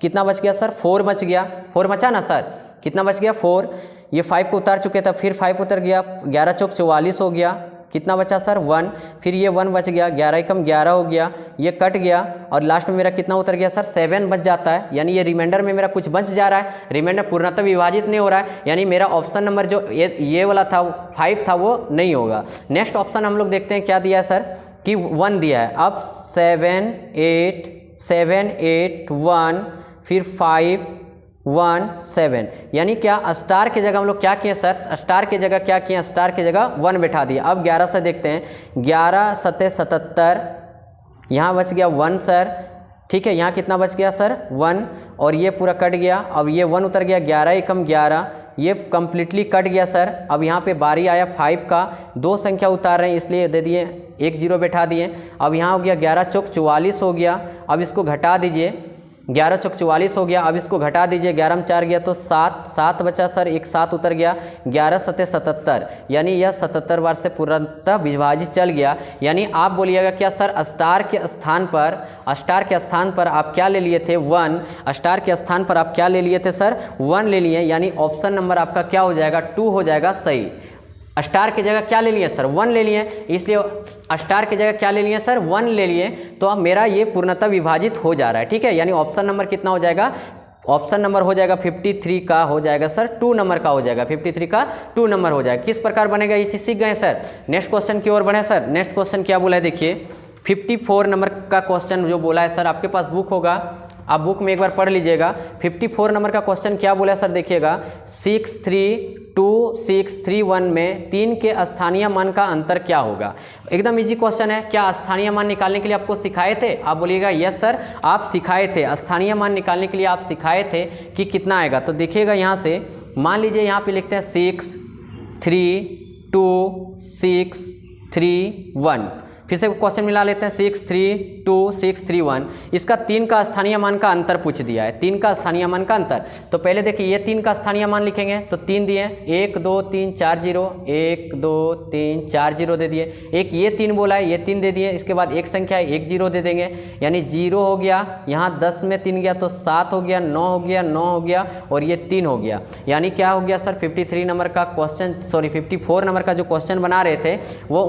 कितना बच गया सर 4 बच गया, 4 बचा ना सर, कितना बच गया 4, ये 5 को उतार चुके थे, फिर 5 उतर गया, 11 चौक 44 हो गया, कितना बचा सर 1, फिर ये 1 बच गया, 11 एकम 11 हो गया, ये कट गया और लास्ट में मेरा कितना उतर गया सर 7 बच जाता है, यानी ये रिमाइंडर में मेरा कुछ बच जा रहा है, रिमाइंडर पूर्णतः विभाजित नहीं हो रहा है, यानी मेरा ऑप्शन नंबर जो ये वाला था 5 था वो नहीं होगा। नेक्स्ट ऑप्शन हम लोग देखते हैं क्या दिया है सर कि 1 दिया है। अब 7 8 1 फिर 5 1 7, यानी क्या स्टार के जगह हम लोग क्या किए सर, स्टार के जगह क्या किए, स्टार के जगह 1 बैठा दिया। अब 11 से देखते हैं, 11 7 77, यहाँ बच गया 1 सर। ठीक है, यहाँ कितना बच गया सर 1 और ये पूरा कट गया, अब ये 1 उतर गया, 11 एकम 11, ये कम्प्लीटली कट गया सर। अब यहाँ पे बारी आया 5 का, 2 संख्या उतार रहे हैं इसलिए दे दिए 1 0 बैठा दिए। अब यहाँ हो गया 11 चौक 44 हो गया, अब इसको घटा दीजिए, 11 चौक 44 हो गया, अब इसको घटा दीजिए, 11 में 4 गया तो 7 बचा सर, एक 7 उतर गया, 11 7 77, यानी यह 77 बार से पूर्णतः विभाजित चल गया। यानी आप बोलिएगा क्या सर स्टार के स्थान पर आप क्या ले लिए थे 1, स्टार के स्थान पर आप क्या ले लिए थे सर 1 ले लिए, यानी ऑप्शन नंबर आपका क्या हो जाएगा 2 हो जाएगा सही। स्टार की जगह क्या ले लिए सर 1 ले लिए, इसलिए स्टार की जगह क्या ले लिए सर 1 ले लिए, तो अब मेरा ये पूर्णतः विभाजित हो जा रहा है, ठीक है। यानी ऑप्शन नंबर कितना हो जाएगा, ऑप्शन नंबर हो जाएगा 53 का हो जाएगा सर 2 नंबर का हो जाएगा, 53 का 2 नंबर हो जाएगा। किस प्रकार बनेगा इसे सीख गए सर। नेक्स्ट क्वेश्चन की ओर बढ़े सर। नेक्स्ट क्वेश्चन क्या बोला है देखिए, 54 नंबर का क्वेश्चन जो बोला है सर, आपके पास बुक होगा, आप बुक में एक बार पढ़ लीजिएगा। 54 नंबर का क्वेश्चन क्या बोला है सर देखिएगा, 63261 में 3 के स्थानीय मान का अंतर क्या होगा। एकदम इजी क्वेश्चन है। क्या स्थानीय मान निकालने के लिए आपको सिखाए थे, आप बोलिएगा यस सर आप सिखाए थे, स्थानीय मान निकालने के लिए आप सिखाए थे कि कितना आएगा। तो देखिएगा यहाँ से मान लीजिए यहाँ पे लिखते हैं 6 3 2 6 3 1, फिर से क्वेश्चन मिला लेते हैं 6 3 2 6 3 1। इसका 3 का स्थानीय मान का अंतर पूछ दिया है, 3 का स्थानीय मान का अंतर। तो पहले देखिए ये 3 का स्थानीय मान लिखेंगे, तो 3 दिए 1 2 3 4 0, 1 2 3 4 0 दे दिए। एक ये 3 बोला है, ये 3 दे दिए। इसके बाद एक संख्या है 1 0 दे देंगे, यानी 0 हो गया, यहाँ 10 में 3 गया तो 7 हो गया, 9 हो गया, 9 हो गया और ये 3 हो गया। यानी क्या हो गया सर 53 नंबर का क्वेश्चन, सॉरी 54 नंबर का जो क्वेश्चन बना रहे थे वो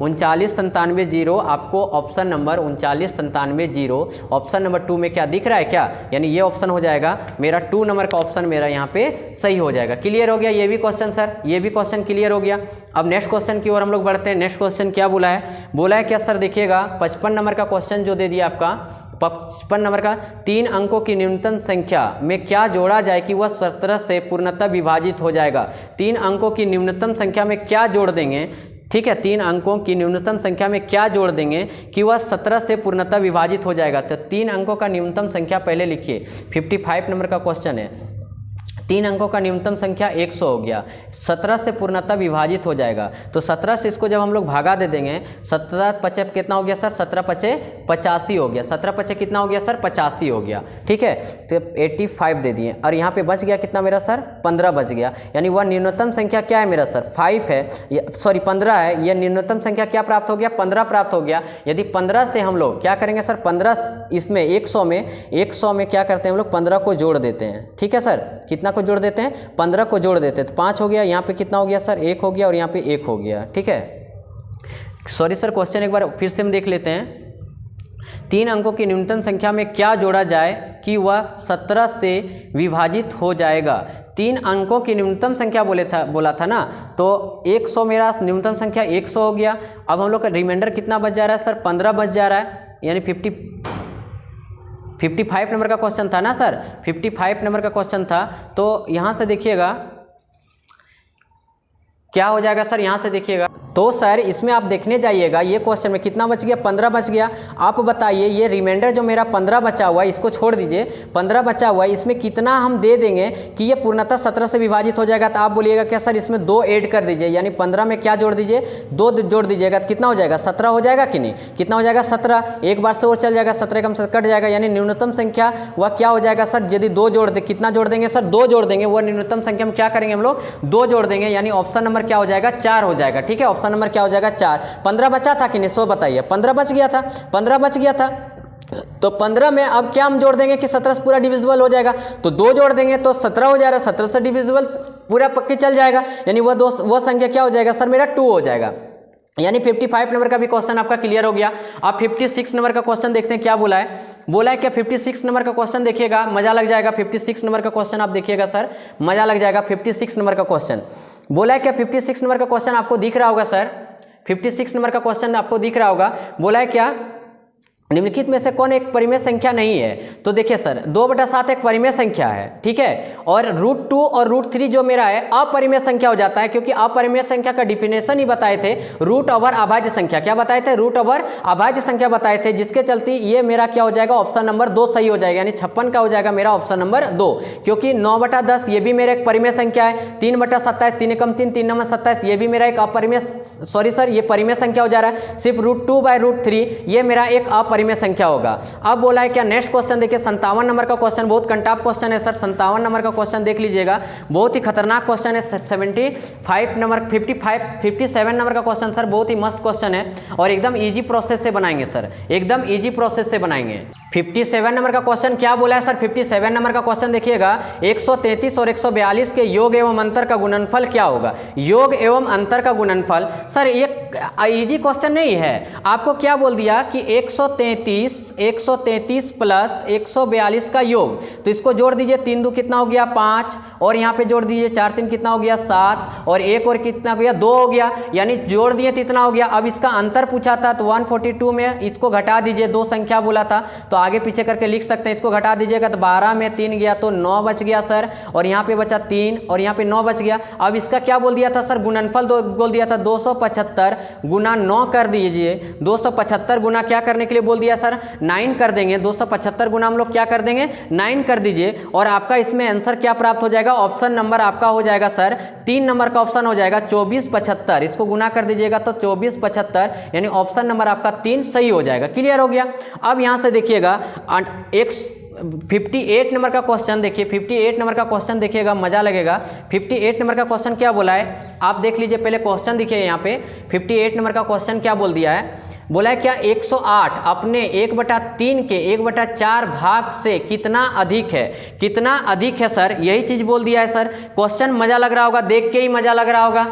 3997 आपको ऑप्शन नंबर 3997 ऑप्शन नंबर 2 में क्या दिख रहा है क्या, यानी ये ऑप्शन हो जाएगा मेरा 2 नंबर का ऑप्शन मेरा यहाँ पे सही हो जाएगा। क्लियर हो गया ये भी क्वेश्चन सर, ये भी क्वेश्चन क्लियर हो गया। अब नेक्स्ट क्वेश्चन की ओर हम लोग बढ़ते हैं। नेक्स्ट क्वेश्चन क्या बोला है, बोला है क्या सर देखिएगा 55 नंबर का क्वेश्चन जो दे दिया आपका, 55 नंबर का 3 अंकों की न्यूनतम संख्या में क्या जोड़ा जाए कि वह 17 से पूर्णतः विभाजित हो जाएगा। 3 अंकों की न्यूनतम संख्या में क्या जोड़ देंगे, ठीक है, 3 अंकों की न्यूनतम संख्या में क्या जोड़ देंगे कि वह 17 से पूर्णतः विभाजित हो जाएगा। तो 3 अंकों का न्यूनतम संख्या पहले लिखिए, 55 नंबर का क्वेश्चन है, 3 अंकों का न्यूनतम संख्या 100 हो गया, 17 से पूर्णतः विभाजित हो जाएगा। तो 17 से इसको जब हम लोग भागा दे देंगे, 17 पचे कितना हो गया सर, 17 पचे 85 हो गया, 17 पचे कितना हो गया सर 85 हो गया, ठीक है। तो 85 दे दिए और यहाँ पे बच गया कितना मेरा सर 15 बच गया, यानी वह न्यूनतम संख्या क्या है मेरा सर 5 है, सॉरी 15 है। यह न्यूनतम संख्या क्या प्राप्त हो गया 15 प्राप्त हो गया। यदि 15 से हम लोग क्या करेंगे सर 15 इसमें 100 में क्या करते हैं हम लोग 15 को जोड़ देते हैं, ठीक है सर, कितना को जोड़ देते हैं 15 को जोड़ देते हैं, तो 5 हो गया, यहाँ पे कितना हो गया सर 1 हो गया और यहाँ पे 1 हो गया, ठीक है। सॉरी सर क्वेश्चन एक बार फिर से हम देख लेते हैं। 3 अंकों की न्यूनतम संख्या में क्या जोड़ा जाए कि वह 17 से विभाजित हो जाएगा। 3 अंकों की न्यूनतम संख्या बोला था ना, तो 100 मेरा न्यूनतम संख्या 100 हो गया। अब हम लोग का रिमाइंडर कितना बच जा रहा है सर 15 बच जा रहा है, यानी 55 नंबर का क्वेश्चन था ना सर, 55 नंबर का क्वेश्चन था। तो यहाँ से देखिएगा क्या हो जाएगा सर, यहाँ से देखिएगा तो सर इसमें आप देखने जाइएगा ये क्वेश्चन में कितना बच गया 15 बच गया। आप बताइए ये रिमाइंडर जो मेरा 15 बचा हुआ है इसको छोड़ दीजिए, 15 बचा हुआ है इसमें कितना हम दे देंगे कि ये पूर्णतः 17 से विभाजित हो जाएगा। तो आप बोलिएगा क्या सर इसमें 2 ऐड कर दीजिए, यानी 15 में क्या जोड़ दीजिए 2 जोड़ दीजिएगा, तो कितना हो जाएगा 17 हो जाएगा कि नहीं, कितना हो जाएगा 17, एक बार से वो चल जाएगा 17 कम से कट जाएगा, यानी न्यूनतम संख्या वह क्या हो जाएगा सर, यदि 2 जोड़ दे कितना जोड़ देंगे सर 2 जोड़ देंगे, वह न्यूनतम संख्या में क्या करेंगे हम लोग 2 जोड़ देंगे, यानी ऑप्शन नंबर क्या हो जाएगा 4 हो जाएगा, ठीक है। ऑप्शन नंबर क्या हो जाएगा 4। 15 बचा था कि नहीं, सो बताइए 15 बच गया था, 15 बच गया था। तो 15 में अब क्या हम जोड़ देंगे कि 17 से पूरा डिविजिबल हो जाएगा, तो 2 जोड़ देंगे तो 17 हो जाएगा, 17 से डिविजिबल पूरा पक्की चल जाएगा, यानी वह संख्या क्या हो जाएगा सर मेरा 2 हो जाएगा। यानी 55 नंबर का भी क्वेश्चन आपका क्लियर हो गया। आप 56 नंबर का क्वेश्चन देखते हैं क्या बोला है, बोला है क्या 56 नंबर का क्वेश्चन देखिएगा मजा लग जाएगा। 56 नंबर का क्वेश्चन आप देखिएगा सर मजा लग जाएगा। 56 नंबर का क्वेश्चन बोला है क्या, 56 नंबर का क्वेश्चन आपको दिख रहा होगा सर, 56 नंबर का क्वेश्चन आपको दिख रहा होगा। बोला है क्या निम्नलिखित में से कौन एक परिमेय संख्या नहीं है। तो देखिए सर 2/7 एक परिमेय संख्या है, ठीक है, और √2 और √3 जो मेरा है अपरिमेय संख्या हो जाता है, क्योंकि अपरिमेय संख्या का डिफिनेशन ही बताए थे रूट ओवर अभाज्य संख्या। क्या बताए थे, रूट ओवर अभाज्य संख्या बताए थे, जिसके चलते ये मेरा क्या हो जाएगा ऑप्शन नंबर 2 सही हो जाएगा, यानी 56 का हो जाएगा मेरा ऑप्शन नंबर 2, क्योंकि 9/10 ये भी मेरा एक परिमेय संख्या है, 3/27 3 एकम 3 3 9 27 ये भी मेरा एक अपरिमेय, सॉरी सर ये परिमेय संख्या हो जा रहा है। सिर्फ √2/√3 ये मेरा एक अपरिमेय अपरिमेय संख्या होगा। अब बोला है क्या, नेक्स्ट क्वेश्चन देखिए 57 नंबर का क्वेश्चन, बहुत कंटाप क्वेश्चन है सर। 57 नंबर का क्वेश्चन देख लीजिएगा, बहुत ही खतरनाक क्वेश्चन है। 57 नंबर का क्वेश्चन सर बहुत ही मस्त क्वेश्चन है और एकदम इजी प्रोसेस से बनाएंगे सर, एकदम इजी प्रोसेस से बनाएंगे। 57 नंबर का क्वेश्चन क्या बोला है सर, 57 नंबर का क्वेश्चन देखिएगा, 133 और 142 के योग एवं अंतर का गुणनफल क्या होगा। योग एवं अंतर का गुणनफल सर ये इजी क्वेश्चन नहीं है, आपको क्या बोल दिया कि 133 प्लस 142 का योग, तो इसको जोड़ दीजिए, 3 2 कितना हो गया 5, और यहाँ पे जोड़ दीजिए 4 3 कितना हो गया 7, और एक और कितना हो गया 2 हो गया, यानी जोड़ दिए तो इतना हो गया। अब इसका अंतर पूछा था तो 142 में इसको घटा दीजिए, 2 संख्या बोला था तो आगे पीछे करके लिख सकते हैं। इसको घटा दीजिएगा तो 12 में 3 गया तो 9 बच गया सर, और यहाँ पे बचा 3 और यहाँ पे 9 बच गया। अब इसका क्या बोल दिया था सर, गुणनफल बोल दिया था 275 गुना 9 कर दीजिए। 275 गुना क्या करने के लिए बोल दिया सर, 9 कर देंगे। 275 गुना हम लोग क्या कर देंगे, 9 कर दीजिए, और आपका इसमें आंसर क्या प्राप्त हो जाएगा, ऑप्शन नंबर आपका हो जाएगा सर 3 नंबर का ऑप्शन हो जाएगा 2475। इसको गुना कर दीजिएगा तो 2475, यानी ऑप्शन नंबर आपका 3 सही हो जाएगा। क्लियर हो गया। अब यहाँ से देखिएगा 58 नंबर का क्वेश्चन देखिए, 58 नंबर का क्वेश्चन देखिएगा, मजा लगेगा। 58 नंबर का क्वेश्चन क्या बोला है, आप देख लीजिए, पहले क्वेश्चन देखिए यहाँ पे 58 नंबर का क्वेश्चन क्या बोल दिया है, बोला है क्या 108 अपने 1/3 के 1/4 भाग से कितना अधिक है। कितना अधिक है सर, यही चीज बोल दिया है सर। क्वेश्चन मजा लग रहा होगा, देख के ही मजा लग रहा होगा।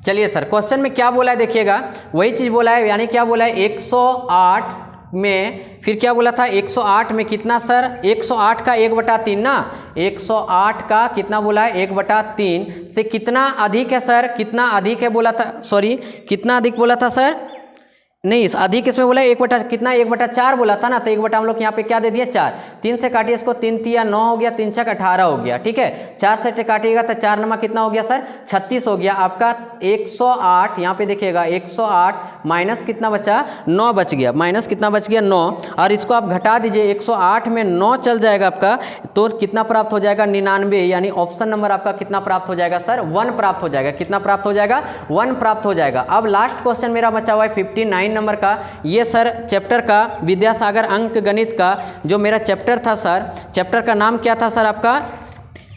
चलिए सर क्वेश्चन में क्या बोला है देखिएगा, वही चीज बोला है, यानी क्या बोला है 108 में, फिर क्या बोला था 108 में कितना सर, 108 का 1/3 ना, 108 का कितना बोला है 1/3 से कितना अधिक है सर, कितना अधिक है बोला था, सॉरी कितना अधिक बोला था सर, नहीं अधिक इसमें बोला 1/4 बोला था ना, तो 1 हम लोग यहाँ पे क्या दे दिया 4, 3 से काटिए इसको, 3 तिया 9 हो गया, 3 छक 18 हो गया, ठीक है। 4 से काटिएगा तो 4 नमा कितना हो गया सर 36 हो गया आपका। 108 यहाँ पे देखिएगा 108 माइनस कितना बचा 9 बच गया, माइनस कितना बच गया 9, और इसको आप घटा दीजिए, 108 में 9 चल जाएगा आपका, तो कितना प्राप्त हो जाएगा 99, यानी ऑप्शन नंबर आपका कितना प्राप्त हो जाएगा सर 1 प्राप्त हो जाएगा। कितना प्राप्त हो जाएगा 1 प्राप्त हो जाएगा। अब लास्ट क्वेश्चन मेरा बचा हुआ है 59 नंबर का, ये सर चैप्टर का विद्यासागर अंक गणित का जो मेरा चैप्टर था सर, चैप्टर का नाम क्या था सर आपका,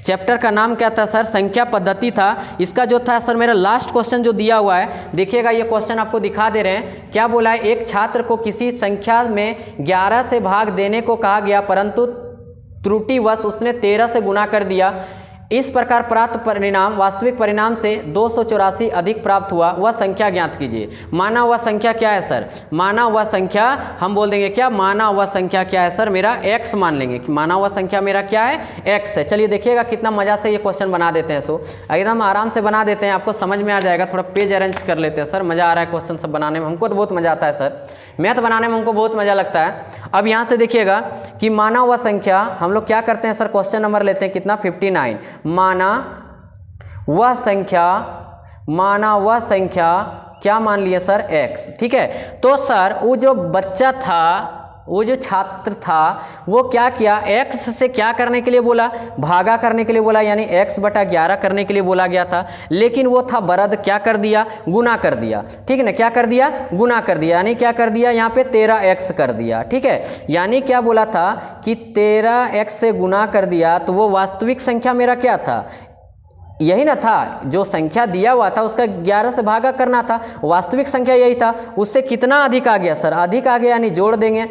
चैप्टर का नाम क्या था सर, संख्या पद्धति था। इसका जो था सर मेरा लास्ट क्वेश्चन जो दिया हुआ है, देखिएगा ये क्वेश्चन आपको दिखा दे रहे हैं। क्या बोला है, एक छात्र को किसी संख्या में 11 से भाग देने को कहा गया, परंतु त्रुटिवश उसने 13 से गुना कर दिया। इस प्रकार प्राप्त परिणाम वास्तविक परिणाम से 284 अधिक प्राप्त हुआ, वह संख्या ज्ञात कीजिए। माना हुआ संख्या क्या है सर, माना हुआ संख्या हम बोल देंगे क्या, माना हुआ संख्या क्या है सर मेरा x मान लेंगे, माना हुआ संख्या मेरा क्या है x है। चलिए देखिएगा कितना मजा से ये क्वेश्चन बना देते हैं, सो एकदम आराम से बना देते हैं, आपको समझ में आ जाएगा। थोड़ा पेज अरेंज कर लेते हैं सर, मजा आ रहा है क्वेश्चन सब बनाने में, हमको तो बहुत मजा आता है सर, मैथ बनाने में हमको बहुत मजा लगता है। अब यहाँ से देखिएगा कि माना हुआ संख्या हम लोग क्या करते हैं सर, क्वेश्चन नंबर लेते हैं कितना 59, माना वह संख्या क्या मान लिया सर x, ठीक है। तो सर वो जो बच्चा था, वो जो छात्र था, वो क्या किया, x से क्या करने के लिए बोला, भागा करने के लिए बोला, यानी x/11 करने के लिए बोला गया था, लेकिन वो था बरद, क्या कर दिया, गुना कर दिया, ठीक है ना, क्या कर दिया, गुना कर दिया, यानी क्या कर दिया यहाँ पे 13x कर दिया, ठीक है। यानी क्या बोला था कि 13x से गुना कर दिया, तो वो वास्तविक संख्या मेरा क्या था, यही ना था, जो संख्या दिया हुआ था उसका 11 से भागा करना था, वास्तविक संख्या यही था। उससे कितना अधिक आ गया सर, अधिक आ गया यानी जोड़ देंगे,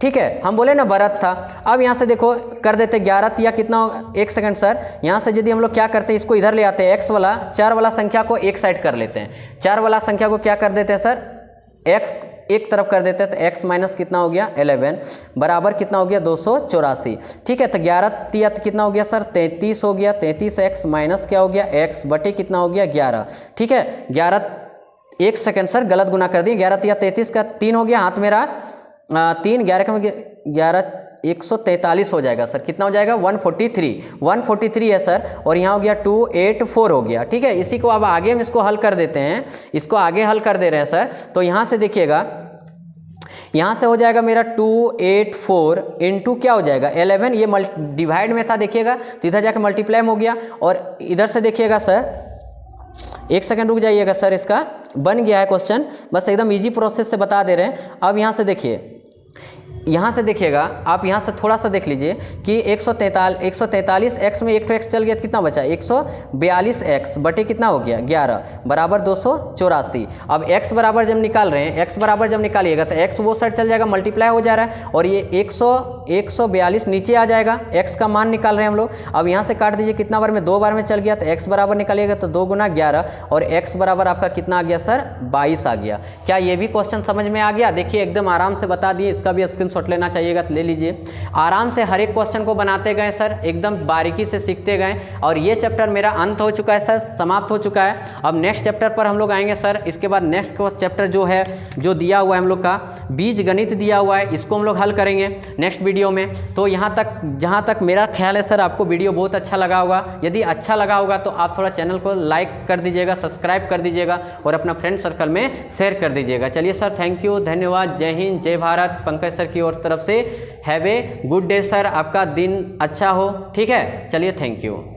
ठीक है। हम बोले ना भरत था। अब यहाँ से देखो कर देते 11 या कितना, एक सेकंड सर, यहाँ से यदि हम लोग क्या करते हैं, इसको इधर ले आते हैं, x वाला 4 वाला संख्या को एक साइड कर लेते हैं, 4 वाला संख्या को क्या कर देते हैं सर, x एक तरफ कर देते हैं, तो x माइनस कितना हो गया 11 बराबर कितना हो गया 284, ठीक है। तो 11 तिया कितना हो गया सर 33 हो गया, 33x माइनस क्या हो गया x बटे कितना हो गया 11, ठीक है। 11 एक सेकंड सर गलत गुना कर दिए, 11 तिया 33 का 3 हो गया, हाथ मेरा 3, 11 का 11 143 हो जाएगा सर, कितना हो जाएगा 143 है सर, और यहाँ हो गया 284 हो गया, ठीक है। इसी को अब आगे हम इसको हल कर देते हैं, इसको आगे हल कर दे रहे हैं सर। तो यहाँ से देखिएगा, यहाँ से हो जाएगा मेरा 284 इंटू क्या हो जाएगा 11, ये डिवाइड में था देखिएगा, तो इधर जाकर मल्टीप्लाई हो गया, और इधर से देखिएगा सर, एक सेकंड रुक जाइएगा सर, इसका बन गया है क्वेश्चन, बस एकदम इजी प्रोसेस से बता दे रहे हैं। अब यहाँ से देखिए यहाँ से देखिएगा, आप यहाँ से थोड़ा सा देख लीजिए कि 143 x में एक तो x चल गया तो कितना बचा, 142 x बटे कितना हो गया 11 बराबर 284। अब x बराबर जब निकाल रहे हैं, x बराबर जब निकालिएगा तो x वो साइड चल जाएगा, मल्टीप्लाई हो जा रहा है और ये 142 नीचे आ जाएगा, x का मान निकाल रहे हैं हम लोग। अब यहाँ से काट दीजिए, कितना बार में, 2 बार में चल गया तो x बराबर निकालिएगा तो 2 गुना 11 और x बराबर आपका कितना आ गया सर 22 आ गया। क्या ये भी क्वेश्चन समझ में आ गया? देखिए एकदम आराम से बता दिए, इसका भी स्क्रीनशॉट लेना चाहिएगा तो ले लीजिए। आराम से हर एक क्वेश्चन को बनाते गए सर, एकदम बारीकी से सीखते गए और ये चैप्टर मेरा अंत हो चुका है सर, समाप्त हो चुका है। अब नेक्स्ट चैप्टर पर हम लोग आएंगे सर। इसके बाद नेक्स्ट चैप्टर जो है, जो दिया हुआ है हम लोग का बीज गणित दिया हुआ है, इसको हम लोग हल करेंगे नेक्स्ट वीडियो में। तो यहाँ तक जहाँ तक मेरा ख्याल है सर, आपको वीडियो बहुत अच्छा लगा होगा। यदि अच्छा लगा होगा तो आप थोड़ा चैनल को लाइक कर दीजिएगा, सब्सक्राइब कर दीजिएगा और अपना फ्रेंड सर्कल में शेयर कर दीजिएगा। चलिए सर, थैंक यू, धन्यवाद, जय हिंद, जय भारत। पंकज सर की ओर तरफ से have a good day sir, आपका दिन अच्छा हो। ठीक है, चलिए, थैंक यू।